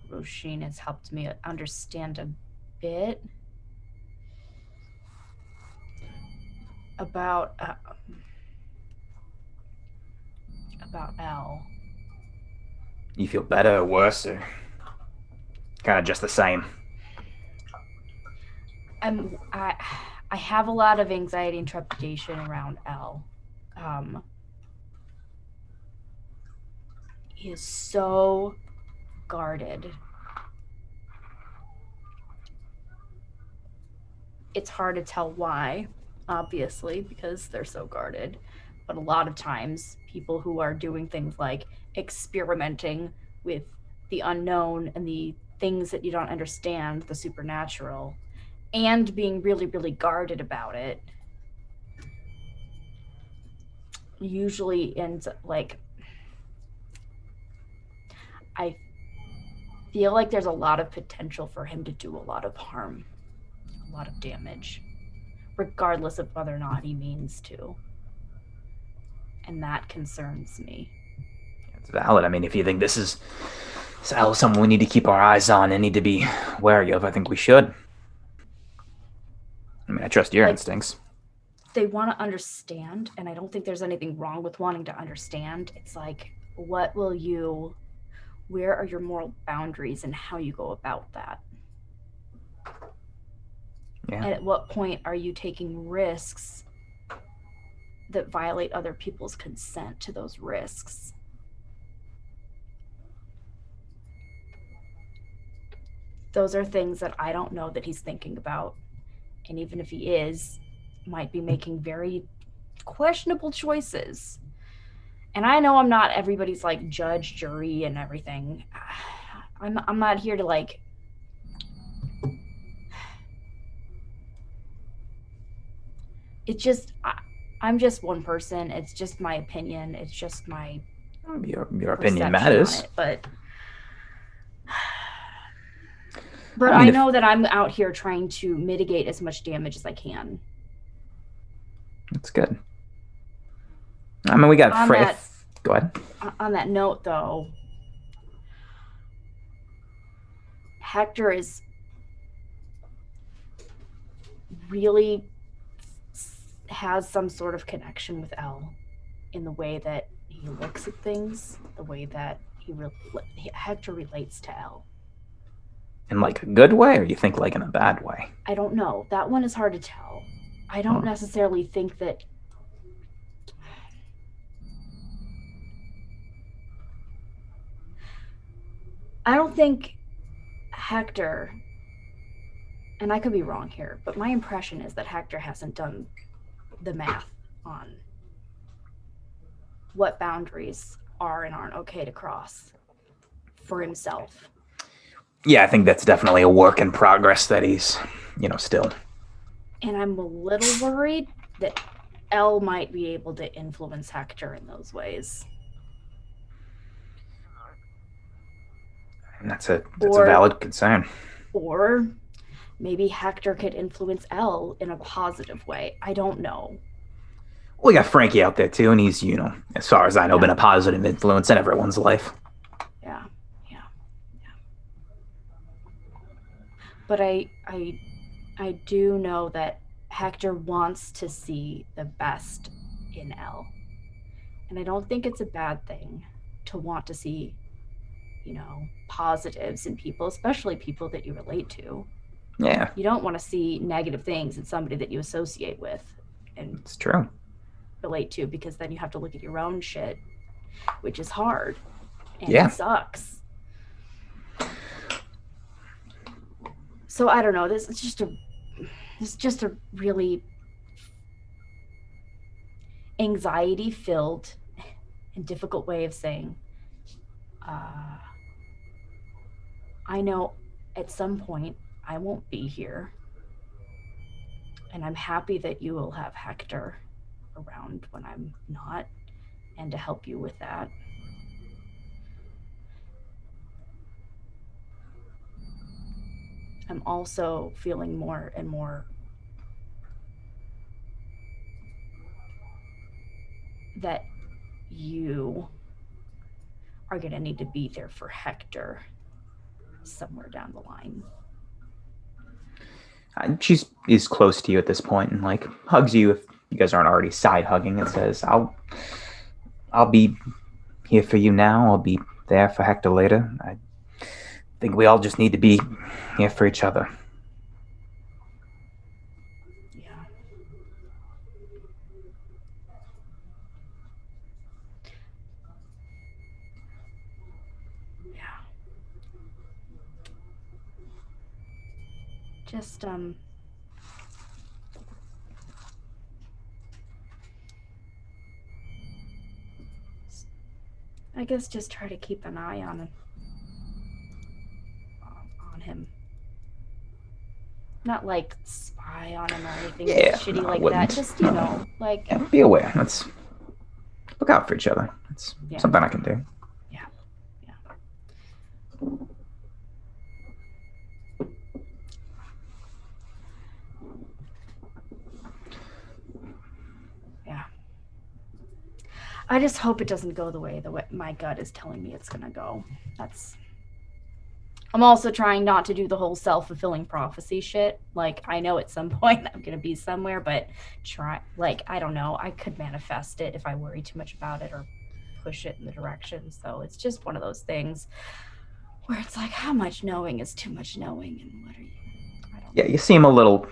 [SPEAKER 4] Roshin has helped me understand a bit about Elle.
[SPEAKER 5] You feel better or worse, or kind of just the same?
[SPEAKER 4] I have a lot of anxiety and trepidation around Elle. He is so guarded. It's hard to tell why, obviously, because they're so guarded. But a lot of times, people who are doing things like experimenting with the unknown and the things that you don't understand, the supernatural, and being really, really guarded about it, usually ends up like, I feel like there's a lot of potential for him to do a lot of harm, a lot of damage, regardless of whether or not he means to. And that concerns me.
[SPEAKER 5] It's valid. I mean, if you think this is someone we need to keep our eyes on and need to be wary of, I think we should. I mean, I trust your instincts.
[SPEAKER 4] They want to understand, and I don't think there's anything wrong with wanting to understand. It's like, where are your moral boundaries and how you go about that?
[SPEAKER 5] Yeah.
[SPEAKER 4] And at what point are you taking risks that violate other people's consent to those risks? Those are things that I don't know that he's thinking about. And even if he is, might be making very questionable choices. And I know I'm not everybody's like judge, jury, and everything. I'm not here to like it's just I'm just one person. It's just my opinion. It's just my
[SPEAKER 5] your opinion matters.
[SPEAKER 4] But I know that I'm out here trying to mitigate as much damage as I can.
[SPEAKER 5] That's good. I mean, we got go ahead.
[SPEAKER 4] On that note, though, Hector is really has some sort of connection with Elle in the way that he looks at things, the way that Hector relates to Elle.
[SPEAKER 5] In like a good way, or you think like in a bad way?
[SPEAKER 4] I don't know. That one is hard to tell. I don't necessarily think that. I don't think Hector, and I could be wrong here, but my impression is that Hector hasn't done the math on what boundaries are and aren't okay to cross for himself.
[SPEAKER 5] Yeah, I think that's definitely a work in progress that he's, still.
[SPEAKER 4] And I'm a little worried that Elle might be able to influence Hector in those ways.
[SPEAKER 5] And that's a valid concern.
[SPEAKER 4] Or maybe Hector could influence Elle in a positive way. I don't know.
[SPEAKER 5] Well, we got Frankie out there too, and he's, as far as I know, been a positive influence in everyone's life.
[SPEAKER 4] Yeah. But I do know that Hector wants to see the best in Elle. And I don't think it's a bad thing to want to see, positives in people, especially people that you relate to.
[SPEAKER 5] Yeah,
[SPEAKER 4] You don't want to see negative things in somebody that you associate with and
[SPEAKER 5] it's true.
[SPEAKER 4] relate to, because then you have to look at your own shit, which is hard and
[SPEAKER 5] Yeah.
[SPEAKER 4] it sucks. So I don't know. This is just a really anxiety-filled and difficult way of saying, I know at some point I won't be here, and I'm happy that you will have Hector around when I'm not, and to help you with that. I'm also feeling more and more that you are going to need to be there for Hector somewhere down the line.
[SPEAKER 5] She's close to you at this point and like hugs you if you guys aren't already side hugging and says, I'll be here for you now. I'll be there for Hector later. I think we all just need to be here for each other.
[SPEAKER 4] Yeah. Yeah. Just, I guess just try to keep an eye on him. Not like spy on him or anything shitty like that. Just, like...
[SPEAKER 5] Yeah, be aware. Let's look out for each other. It's something I can do.
[SPEAKER 4] Yeah. Yeah. I just hope it doesn't go the way my gut is telling me it's gonna go. I'm also trying not to do the whole self-fulfilling prophecy shit. Like, I know at some point I'm gonna be somewhere, but I don't know. I could manifest it if I worry too much about it or push it in the direction. So it's just one of those things where it's like, how much knowing is too much knowing, and what are you? I don't know.
[SPEAKER 5] Yeah, you seem a little,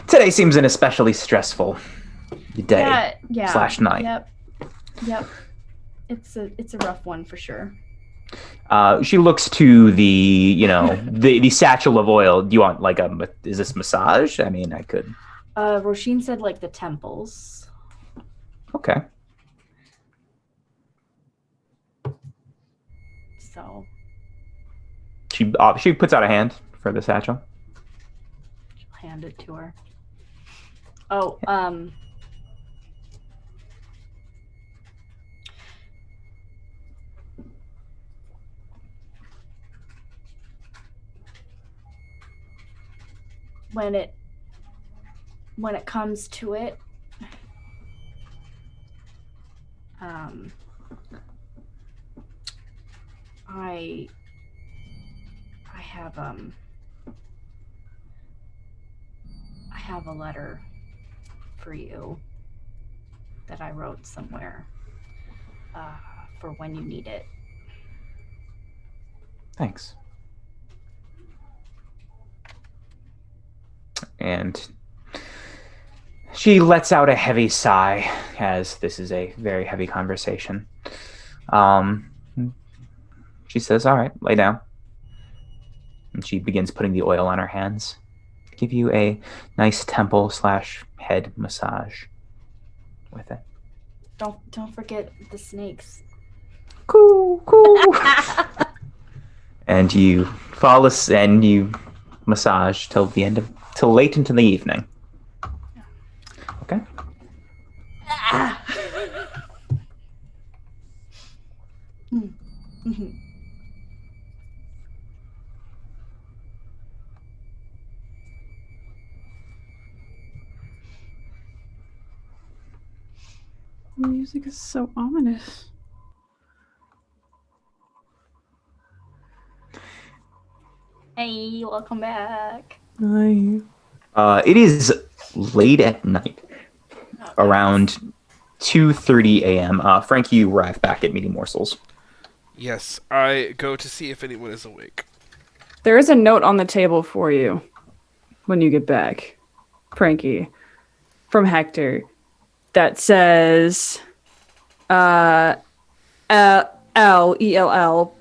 [SPEAKER 5] today seems an especially stressful day / night.
[SPEAKER 4] Yep. It's a rough one for sure.
[SPEAKER 5] She looks to the, the satchel of oil. Do you want is this massage? I mean, I could.
[SPEAKER 4] Roisin said like the temples.
[SPEAKER 5] Okay.
[SPEAKER 4] So.
[SPEAKER 5] She puts out a hand for the satchel.
[SPEAKER 4] She'll hand it to her. Oh, when it comes to it, I have a letter for you that I wrote somewhere for when you need it.
[SPEAKER 5] Thanks. And she lets out a heavy sigh, as this is a very heavy conversation. She says, all right, lay down. And she begins putting the oil on her hands. Give you a nice temple / head massage with it.
[SPEAKER 4] Don't forget the snakes.
[SPEAKER 5] Cool. And you and you massage till late into the evening. Okay.
[SPEAKER 6] The music is so ominous.
[SPEAKER 4] Hey, welcome back.
[SPEAKER 6] Nice.
[SPEAKER 5] It is late at night, around 2:30 a.m. Frank, you arrive back at Meaty Morsels.
[SPEAKER 1] Yes, I go to see if anyone is awake.
[SPEAKER 6] There is a note on the table for you when you get back, Frankie, from Hector, that says LELL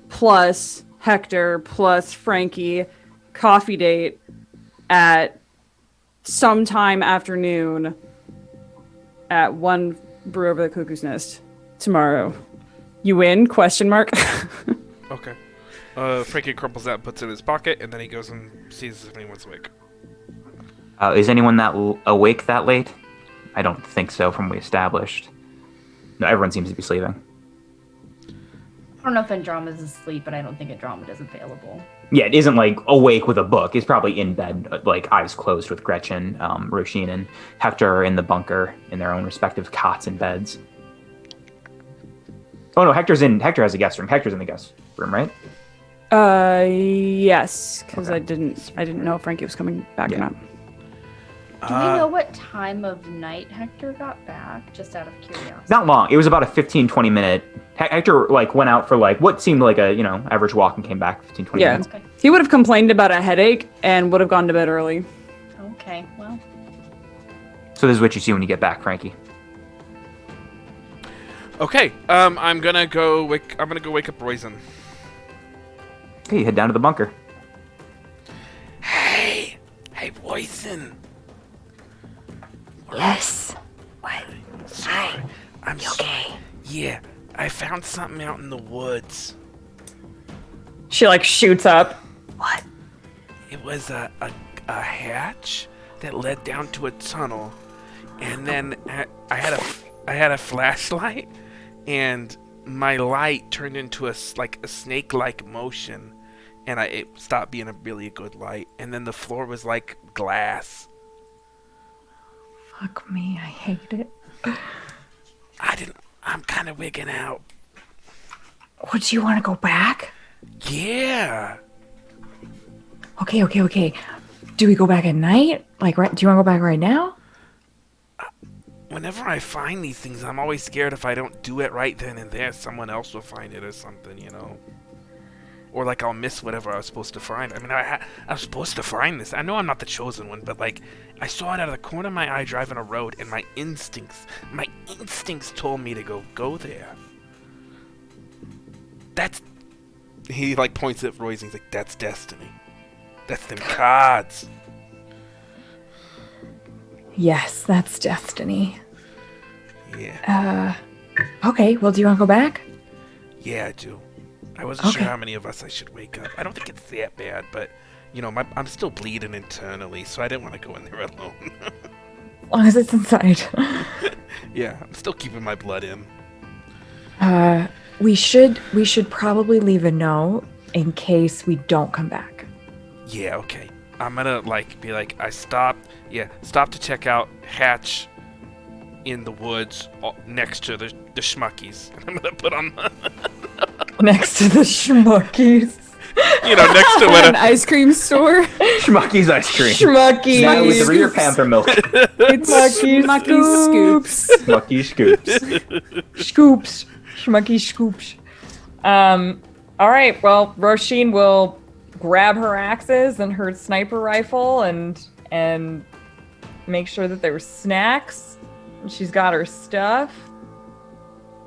[SPEAKER 6] plus Hector plus Frankie coffee date at sometime afternoon at 1 brew over the cuckoo's nest tomorrow. You win? Question mark.
[SPEAKER 1] Okay. Frankie crumples that, puts it in his pocket, and then he goes and sees if anyone's awake.
[SPEAKER 5] Is anyone awake that late? I don't think so from what we established. No, everyone seems to be sleeping.
[SPEAKER 4] I don't know if Andromeda's asleep, but I don't think Andromeda's available.
[SPEAKER 5] Yeah, it isn't like awake with a book. It's probably in bed, like eyes closed with Gretchen, Roshin, and Hector are in the bunker in their own respective cots and beds. Oh no, Hector has a guest room. Hector's in the guest room, right?
[SPEAKER 6] Yes, because
[SPEAKER 5] Okay.
[SPEAKER 6] I didn't know if Frankie was coming back or not.
[SPEAKER 4] Do we know what time of night Hector got back? Just out of curiosity.
[SPEAKER 5] Not long. It was about a 15-20 minute. Hector went out for what seemed like a average walk and came back 15-20
[SPEAKER 6] Yeah.
[SPEAKER 5] minutes.
[SPEAKER 4] Okay.
[SPEAKER 6] He would have complained about a headache and would have gone to bed early.
[SPEAKER 4] Okay. Well,
[SPEAKER 5] So this is what you see when you get back, Frankie.
[SPEAKER 1] Okay, I'm gonna go wake up Roizen.
[SPEAKER 5] Okay, you head down to the bunker.
[SPEAKER 1] Hey, Roizen.
[SPEAKER 7] Yes. What?
[SPEAKER 1] Sorry, I'm okay. Yeah, I found something out in the woods.
[SPEAKER 2] She like shoots up.
[SPEAKER 7] What?
[SPEAKER 1] It was a hatch that led down to a tunnel, and then I had a flashlight, and my light turned into a snake-like motion, and it stopped being a really good light, and then the floor was like glass.
[SPEAKER 2] Fuck me, I hate it.
[SPEAKER 1] I'm kind of wigging out.
[SPEAKER 2] What, do you want to go back?
[SPEAKER 1] Yeah.
[SPEAKER 2] Okay. Do we go back at night? Like, right? Do you want to go back right now?
[SPEAKER 1] Whenever I find these things, I'm always scared if I don't do it right then and there, someone else will find it or something, Or like I'll miss whatever I was supposed to find. I mean, I was supposed to find this. I know I'm not the chosen one, but I saw it out of the corner of my eye driving a road, and my instincts told me to go there. He points at Royce and he's like, that's destiny. That's them cards.
[SPEAKER 2] Yes, that's destiny.
[SPEAKER 1] Yeah.
[SPEAKER 2] Okay, well, do you want to go back?
[SPEAKER 1] Yeah, I do. I wasn't sure
[SPEAKER 2] Okay.
[SPEAKER 1] how many of us I should wake up. I don't think it's that bad, but, I'm still bleeding internally, so I didn't want to go in there alone.
[SPEAKER 2] As long as it's inside.
[SPEAKER 1] Yeah, I'm still keeping my blood in.
[SPEAKER 2] We should probably leave a note in case we don't come back.
[SPEAKER 1] Yeah, okay. I'm gonna, be like, I stopped to check out hatch in the woods next to the schmuckies. And I'm gonna put on
[SPEAKER 2] Next to the schmuckies.
[SPEAKER 1] next to
[SPEAKER 6] An
[SPEAKER 1] it.
[SPEAKER 6] ice cream store.
[SPEAKER 5] Schmucky's ice cream.
[SPEAKER 2] Schmuckies.
[SPEAKER 5] Now with rear panther milk.
[SPEAKER 6] It's Schmucky's Scoops.
[SPEAKER 5] Schmucky scoops.
[SPEAKER 2] Scoops. Schmucky scoops. All right, well, Roshin will grab her axes and her sniper rifle and make sure that there's snacks. She's got her stuff.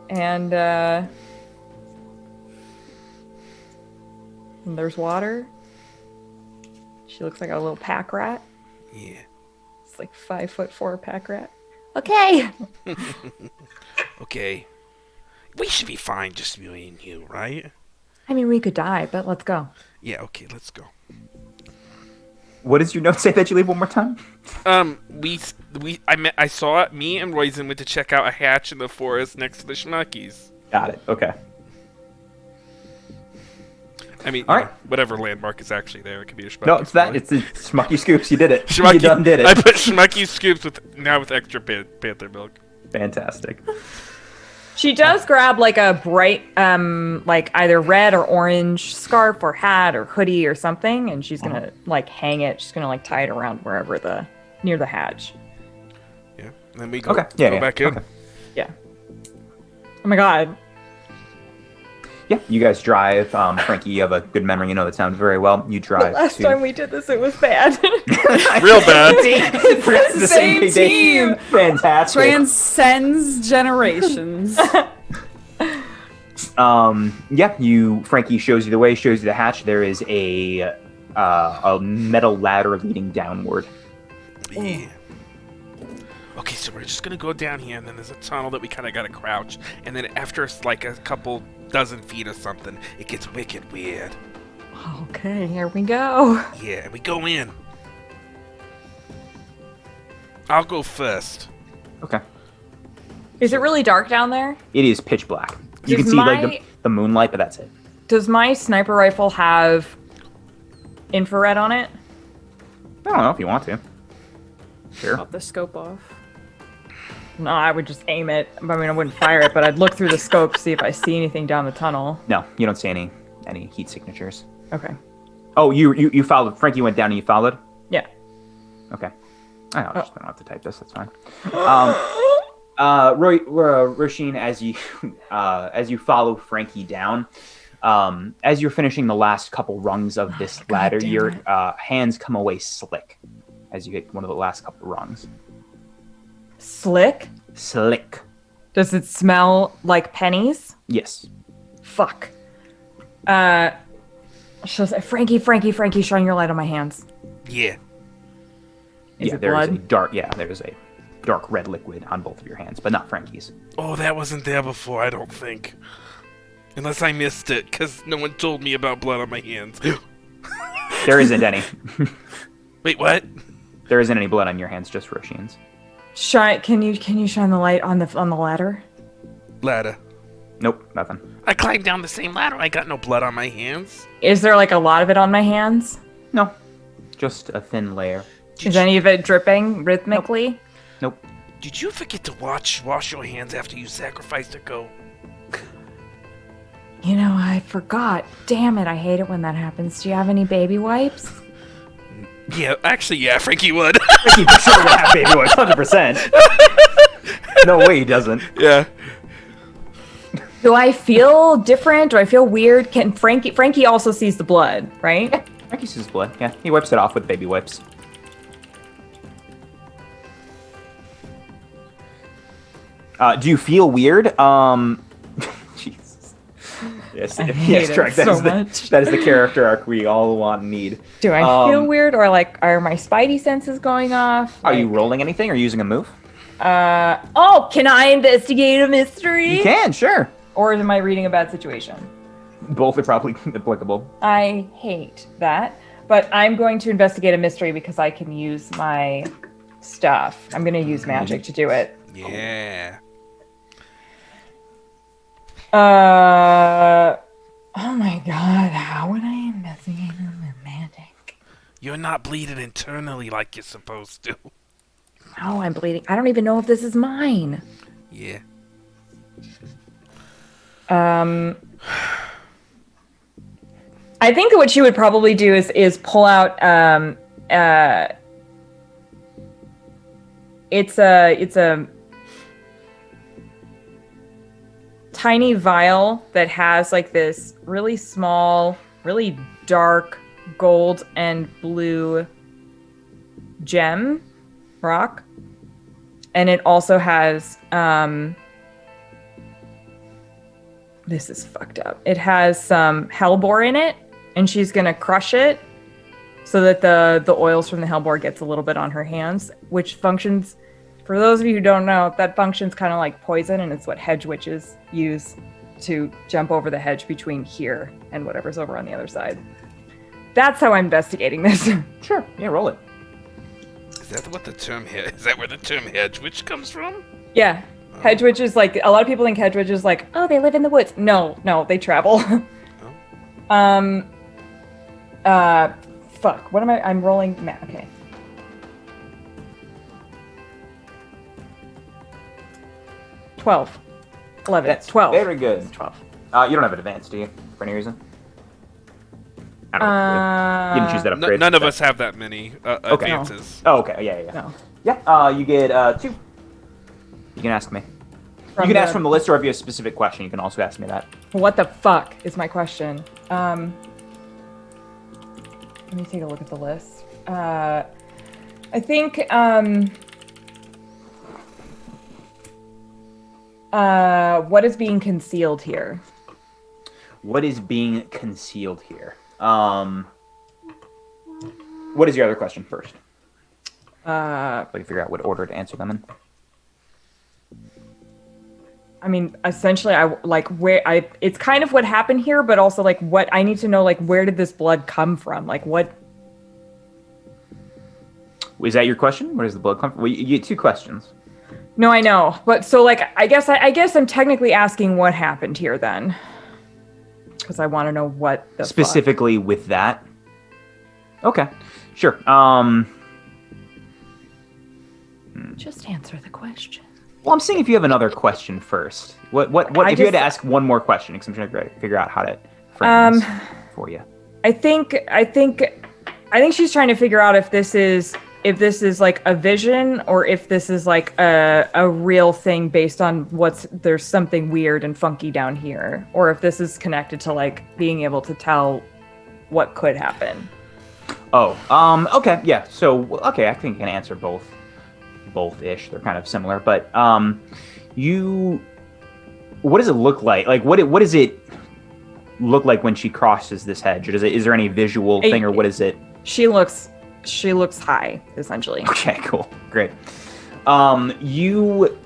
[SPEAKER 2] And there's water. She looks like a little pack rat.
[SPEAKER 1] Yeah.
[SPEAKER 2] It's like 5'4" pack rat.
[SPEAKER 7] Okay.
[SPEAKER 1] Okay. We should be fine, just me and you, right?
[SPEAKER 2] I mean, we could die, but let's go.
[SPEAKER 1] Yeah, okay, let's go.
[SPEAKER 5] What does your note say that you leave one more time?
[SPEAKER 1] I saw it. Me and Roizen went to check out a hatch in the forest next to the schmuckies.
[SPEAKER 5] Got it. Okay.
[SPEAKER 1] I mean,
[SPEAKER 5] All right.
[SPEAKER 1] whatever landmark is actually there. It could be a schmucky.
[SPEAKER 5] No, it's that. It's the Schmucky Scoops. You did it.
[SPEAKER 1] Schmucky,
[SPEAKER 5] You done did it.
[SPEAKER 1] I put schmucky scoops with extra panther milk.
[SPEAKER 5] Fantastic.
[SPEAKER 2] She does grab like a bright, like either red or orange scarf or hat or hoodie or something, and she's gonna like hang it. She's gonna like tie it around wherever near the hatch.
[SPEAKER 1] Yeah. And then we go,
[SPEAKER 5] Back in.
[SPEAKER 1] Okay.
[SPEAKER 2] Yeah. Oh my god.
[SPEAKER 5] Yeah, you guys drive. Frankie, you have a good memory. You know the town very well. You drive.
[SPEAKER 2] Last time we did this, it was bad.
[SPEAKER 1] Real bad.
[SPEAKER 5] the
[SPEAKER 6] Same team.
[SPEAKER 5] Fantastic.
[SPEAKER 6] Transcends generations.
[SPEAKER 5] Frankie shows you the way, shows you the hatch. There is a metal ladder leading downward.
[SPEAKER 1] Yeah. Okay, so we're just gonna go down here, and then there's a tunnel that we kind of gotta crouch, and then after like a couple dozen feet or something, it gets wicked weird.
[SPEAKER 2] Okay, here we go.
[SPEAKER 1] Yeah, we go in. I'll go first.
[SPEAKER 5] Okay.
[SPEAKER 2] Is it really dark down there?
[SPEAKER 5] It is pitch black. You
[SPEAKER 2] Does
[SPEAKER 5] can see
[SPEAKER 2] my-
[SPEAKER 5] like the moonlight, but that's it.
[SPEAKER 2] Does my sniper rifle have infrared on it?
[SPEAKER 5] I don't know if you want to. Sure.
[SPEAKER 6] Pop the scope off.
[SPEAKER 2] No, I would just aim it. I mean, I wouldn't fire it, but I'd look through the scope to see if I see anything down the tunnel.
[SPEAKER 5] No, you don't see any heat signatures.
[SPEAKER 2] Okay.
[SPEAKER 5] Oh, you followed. Frankie went down and you followed?
[SPEAKER 2] Yeah.
[SPEAKER 5] Okay. I don't have to type this. That's fine. Roisin, as you follow Frankie down, as you're finishing the last couple rungs of this ladder, your hands come away slick as you hit one of the last couple rungs.
[SPEAKER 2] Slick?
[SPEAKER 5] Slick.
[SPEAKER 2] Does it smell like pennies?
[SPEAKER 5] Yes.
[SPEAKER 2] Fuck. She'll say, Frankie, shine your light on my hands.
[SPEAKER 1] Yeah.
[SPEAKER 2] Is it
[SPEAKER 5] there's
[SPEAKER 2] blood?
[SPEAKER 5] there's a dark red liquid on both of your hands, but not Frankie's.
[SPEAKER 1] Oh, that wasn't there before, I don't think. Unless I missed it, because no one told me about blood on my hands.
[SPEAKER 5] There isn't any.
[SPEAKER 1] Wait, what?
[SPEAKER 5] There isn't any blood on your hands, just Roshin's.
[SPEAKER 2] Can you shine the light on the ladder?
[SPEAKER 1] Ladder.
[SPEAKER 5] Nope, nothing.
[SPEAKER 1] I climbed down the same ladder. I got no blood on my hands.
[SPEAKER 2] Is there like a lot of it on my hands?
[SPEAKER 5] No, just a thin layer.
[SPEAKER 2] Is any of it dripping rhythmically?
[SPEAKER 5] Nope.
[SPEAKER 1] Did you forget to wash your hands after you sacrificed a goat?
[SPEAKER 2] You know, I forgot. Damn it, I hate it when that happens. Do you have any baby wipes?
[SPEAKER 1] Yeah, actually, yeah, Frankie would.
[SPEAKER 5] Frankie for sure would have baby wipes, 100%. No way he doesn't.
[SPEAKER 1] Yeah.
[SPEAKER 2] Do I feel different? Do I feel weird? Can Frankie also sees the blood, right?
[SPEAKER 5] Yeah, Frankie sees blood. Yeah, he wipes it off with baby wipes. Do you feel weird? Jesus. Yes,
[SPEAKER 2] I hate it so much.
[SPEAKER 5] That is the character arc we all want and need.
[SPEAKER 2] Do I feel weird, or like are my spidey senses going off?
[SPEAKER 5] Are you rolling anything or using a move?
[SPEAKER 2] Can I investigate a mystery?
[SPEAKER 5] You can, sure.
[SPEAKER 2] Or am I reading a bad situation?
[SPEAKER 5] Both are probably applicable.
[SPEAKER 2] I hate that, but I'm going to investigate a mystery because I can use my stuff. I'm going to use magic to do it.
[SPEAKER 1] Yeah.
[SPEAKER 2] Oh my god, how would I investigate with magic?
[SPEAKER 1] You're not bleeding internally like you're supposed to.
[SPEAKER 2] No, I'm bleeding. I don't even know if this is mine.
[SPEAKER 1] Yeah.
[SPEAKER 2] I think what she would probably do is pull out it's a tiny vial that has like this really small, really dark gold and blue gem rock. And it also has this is fucked up. It has some hellebore in it, and she's gonna crush it so that the oils from the hellebore gets a little bit on her hands, which functions, for those of you who don't know, that functions kind of like poison, and it's what hedge witches use to jump over the hedge between here and whatever's over on the other side. That's how I'm investigating this.
[SPEAKER 5] Sure, yeah, roll it.
[SPEAKER 1] Is that what the term is that where the term hedge witch comes from?
[SPEAKER 2] Yeah. Hedge witches, like, a lot of people think hedge witches, like, oh, they live in the woods. No, they travel. Fuck. What am I? I'm rolling. Okay. $12. 11.
[SPEAKER 5] That's
[SPEAKER 2] 12.
[SPEAKER 5] Very good.
[SPEAKER 2] 12.
[SPEAKER 5] You don't have advance, do you? For any reason? I don't know. You didn't choose that upgrade.
[SPEAKER 1] None of us have that many
[SPEAKER 5] Okay.
[SPEAKER 1] advances.
[SPEAKER 5] Oh, okay. Yeah.
[SPEAKER 2] No.
[SPEAKER 5] Yeah. You get 2. You can ask me. You can ask from the list, or if you have a specific question, you can also ask me that.
[SPEAKER 2] What the fuck is my question? Let me take a look at the list. I think what is being concealed here?
[SPEAKER 5] What is being concealed here? What is your other question first? I can figure out what order to answer them in.
[SPEAKER 2] I mean, essentially, it's kind of what happened here, but also like what I need to know, like where did this blood come from? Like what?
[SPEAKER 5] Is that your question? Where does the blood come from? Well, you get 2 questions.
[SPEAKER 2] No, I know, but so like I guess I'm technically asking what happened here then, because I want to know what the
[SPEAKER 5] specifically with that. Okay, sure.
[SPEAKER 7] Just answer the question.
[SPEAKER 5] Well, I'm seeing if you have another question first. What? If you had to ask one more question, because I'm trying to figure out how to frame this for you.
[SPEAKER 2] I think she's trying to figure out if this is like a vision or if this is like a real thing based on there's something weird and funky down here, or if this is connected to like being able to tell what could happen.
[SPEAKER 5] Oh, okay, yeah. So, okay, I think I can answer both-ish. They're kind of similar, but what does it look like? Like, what does it look like when she crosses this hedge? Or is there any visual thing, or what is it?
[SPEAKER 2] She looks high, essentially.
[SPEAKER 5] Okay, cool, great. You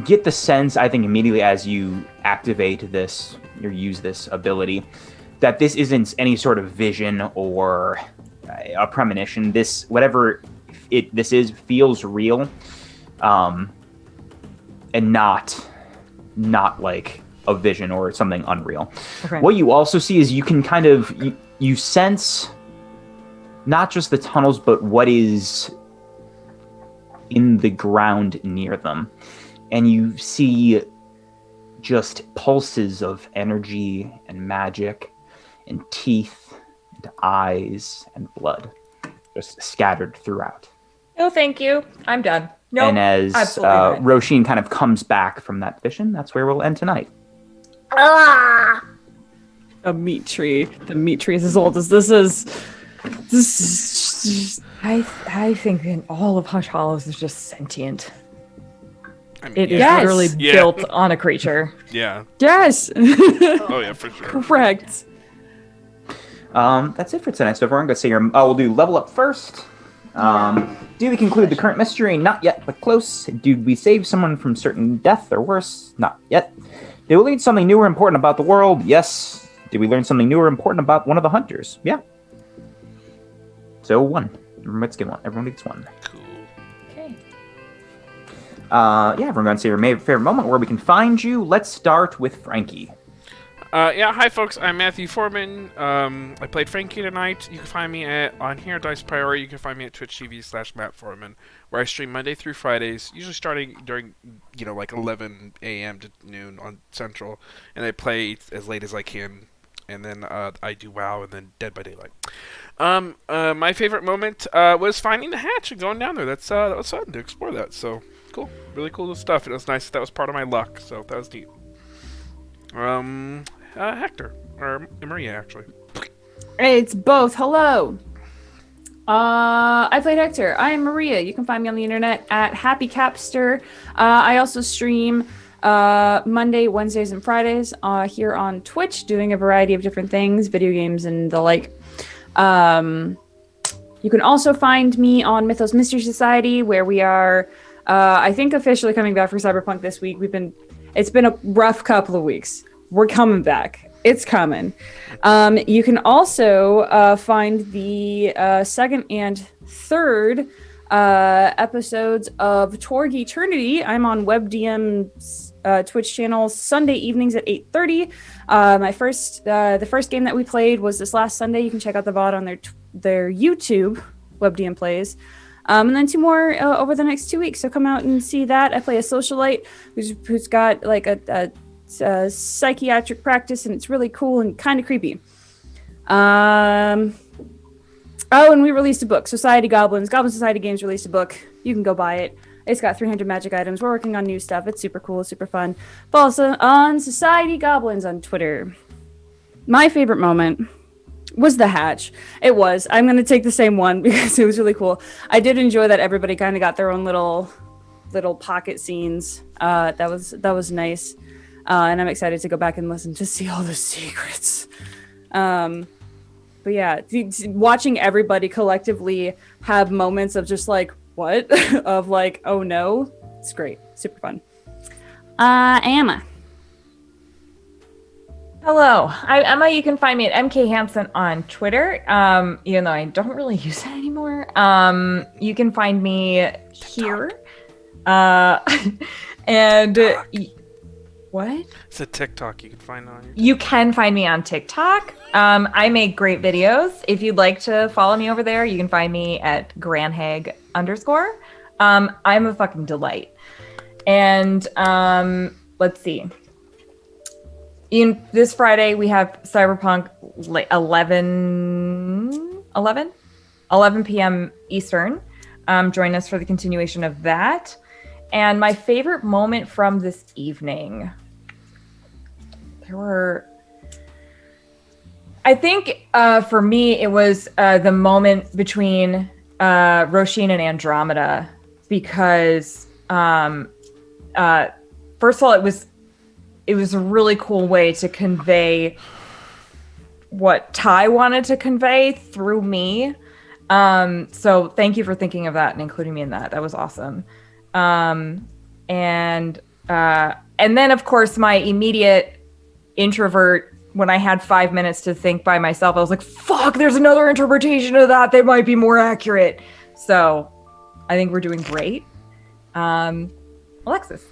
[SPEAKER 5] get the sense, I think, immediately as you activate this or use this ability, that this isn't any sort of vision or a premonition. This, whatever this is, feels real, and not like a vision or something unreal.
[SPEAKER 2] Okay.
[SPEAKER 5] What you also see is you can kind of you sense not just the tunnels, but what is in the ground near them, and you see just pulses of energy and magic and teeth and eyes and blood just scattered throughout.
[SPEAKER 2] No, thank you. I'm done. No.
[SPEAKER 5] And as Roisin kind of comes back from that vision, that's where we'll end tonight.
[SPEAKER 6] A meat tree. The meat tree is as old as this is.
[SPEAKER 2] I think that all of Hush Hallows is just sentient.
[SPEAKER 1] I mean,
[SPEAKER 2] It is
[SPEAKER 6] Yes.
[SPEAKER 2] literally
[SPEAKER 1] Yeah.
[SPEAKER 2] built on a creature.
[SPEAKER 1] Yeah.
[SPEAKER 6] Yes.
[SPEAKER 1] Oh yeah, for sure.
[SPEAKER 6] Correct.
[SPEAKER 5] That's it for tonight. So everyone, go say we'll do level up first. Do we conclude the current mystery? Not yet, but close. Did we save someone from certain death or worse? Not yet. Did we learn something new or important about the world? Yes. Did we learn something new or important about one of the hunters? Yeah. So 1. Everyone gets 1. Everyone gets 1.
[SPEAKER 1] Cool.
[SPEAKER 2] Okay.
[SPEAKER 5] Yeah, everyone gonna say your favorite moment, where we can find you. Let's start with Frankie.
[SPEAKER 1] Yeah, hi folks, I'm Matthew Foreman. I played Frankie tonight. You can find me on here, Dice Priority. You can find me at twitch.tv/Matt Foreman, where I stream Monday through Fridays, usually starting during, like 11 a.m. to noon on Central, and I play as late as I can, and then I do WoW and then Dead by Daylight. My favorite moment was finding the hatch and going down there. That was fun to explore that, so cool. Really cool stuff. It was nice. That was part of my luck, so that was neat. Hector, or Maria, actually.
[SPEAKER 3] It's both. Hello. I played Hector. I am Maria. You can find me on the internet at Happy Capster. I also stream Monday, Wednesdays, and Fridays here on Twitch, doing a variety of different things, video games and the like. You can also find me on Mythos Mystery Society, where we are, I think, officially coming back for Cyberpunk this week. It's been a rough couple of weeks. We're coming back. It's coming. You can also find the second and third episodes of Torg Eternity. I'm on WebDM's Twitch channel Sunday evenings at 8:30. The first game that we played was this last Sunday. You can check out the VOD on their YouTube, WebDM Plays. And then 2 more over the next 2 weeks. So come out and see that. I play a socialite who's got like a psychiatric practice, and it's really cool and kind of creepy. Oh, and we released a book, Society Goblins. Goblin Society Games released a book. You can go buy it. It's got 300 magic items. We're working on new stuff. It's super cool, super fun. Follow us on Society Goblins on Twitter. My favorite moment was the hatch. It was. I'm going to take the same one because it was really cool. I did enjoy that everybody kind of got their own little pocket scenes. That was nice. And I'm excited to go back and listen to see all the secrets. But yeah, watching everybody collectively have moments of just like, what? Of like, oh no. It's great. Super fun. Emma.
[SPEAKER 2] Hello, I'm Emma. You can find me at MK Hansen on Twitter, even though I don't really use it anymore. You can find me here. And what?
[SPEAKER 1] It's a TikTok you can find on your
[SPEAKER 2] You can find me on TikTok. I make great videos. If you'd like to follow me over there, you can find me at granhag_. I'm a fucking delight. And let's see. This Friday, we have Cyberpunk 11 p.m. Eastern. Join us for the continuation of that. And my favorite moment from this evening. I think for me, it was the moment between Roshin and Andromeda, because first of all, it was a really cool way to convey what Ty wanted to convey through me. So thank you for thinking of that and including me in that. That was awesome. And then of course my immediate introvert, when I had 5 minutes to think by myself, I was like, fuck, there's another interpretation of that might be more accurate. So I think we're doing great. Alexis.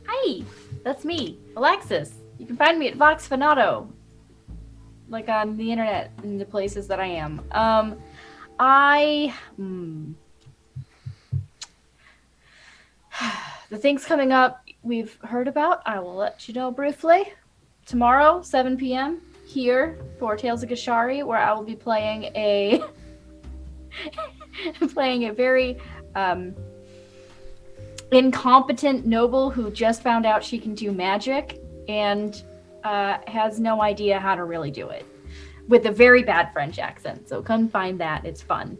[SPEAKER 4] Hi, that's me, Alexis. You can find me at Vox Fanato, like on the internet and the places that I am. The things coming up we've heard about, I will let you know briefly. Tomorrow, 7 p.m. here for Tales of Gashari, where I will be playing a very incompetent noble who just found out she can do magic and has no idea how to really do it, with a very bad French accent. So come find that. It's fun.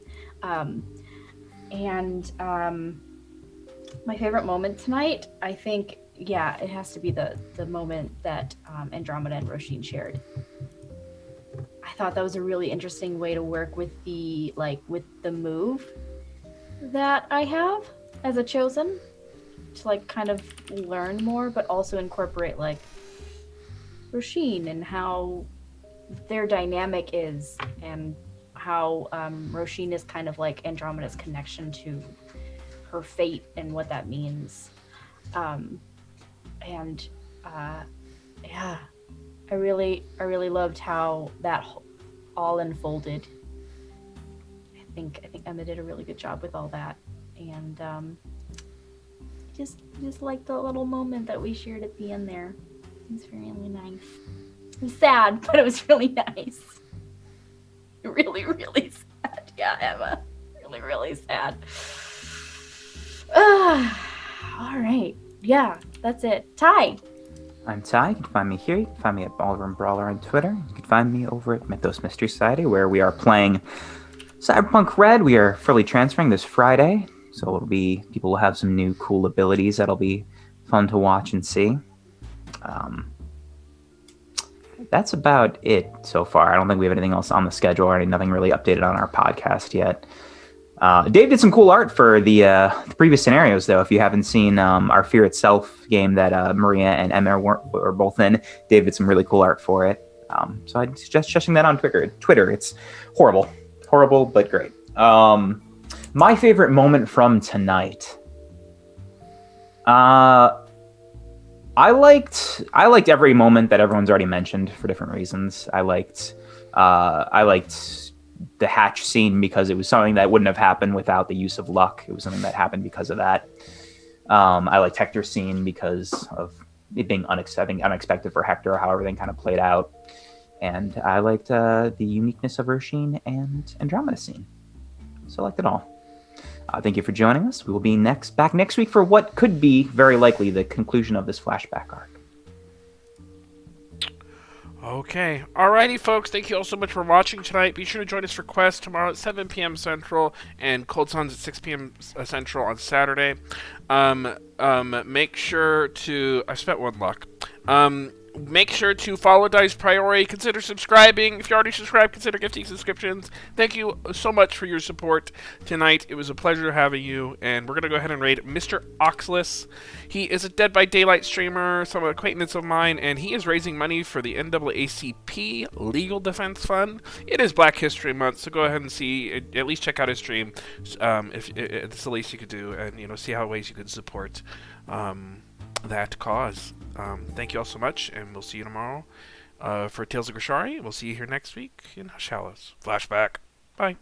[SPEAKER 4] My favorite moment tonight, I think, yeah, it has to be the moment that Andromeda and Roshin shared. I thought that was a really interesting way to work with the move that I have as a chosen, to like kind of learn more, but also incorporate like Roshin and how their dynamic is, and how Roshin is kind of like Andromeda's connection to her fate and what that means. Yeah, I really loved how that all unfolded. I think Emma did a really good job with all that, and just like the little moment that we shared at the end there. It's really nice. It was sad, but it was really nice. Really, really sad. Yeah, Emma. Really, really sad. All right. Yeah, that's it. Ty.
[SPEAKER 5] I'm Ty. You can find me here. You can find me at Ballroom Brawler on Twitter. You can find me over at Mythos Mystery Society, where we are playing Cyberpunk Red. We are fully transferring this Friday, so people will have some new cool abilities that'll be fun to watch and see. That's about it so far. I don't think we have anything else on the schedule, or nothing really updated on our podcast yet. Dave did some cool art for the previous scenarios, though. If you haven't seen our Fear Itself game that Maria and Emma were both in, Dave did some really cool art for it. So I suggest checking that on Twitter. It's horrible, but great. My favorite moment from tonight. I liked every moment that everyone's already mentioned for different reasons. I liked the hatch scene because it was something that wouldn't have happened without the use of luck. It was something that happened because of that. I liked Hector's scene because of it being unexpected for Hector, how everything kind of played out. And I liked the uniqueness of Roshin and Andromeda scene. So I liked it all. Thank you for joining us. We will be back next week for what could be very likely the conclusion of this flashback arc.
[SPEAKER 1] Okay. Alrighty, folks. Thank you all so much for watching tonight. Be sure to join us for Quest tomorrow at 7 p.m. Central and Cold Suns at 6 p.m. Central on Saturday. Make sure to... I spent 1 luck. Make sure to follow Dice Priority. Consider subscribing. If you already subscribed, consider gifting subscriptions. Thank you so much for your support tonight. It was a pleasure having you. And we're going to go ahead and raid Mr. Oxless. He is a Dead by Daylight streamer, some acquaintance of mine, and he is raising money for the NAACP Legal Defense Fund. It is Black History Month, so go ahead and at least check out his stream. If it's the least you could do, and see how ways you could support that cause. Thank you all so much, and we'll see you tomorrow for Tales of Grishari. We'll see you here next week in Hallows. Flashback. Bye.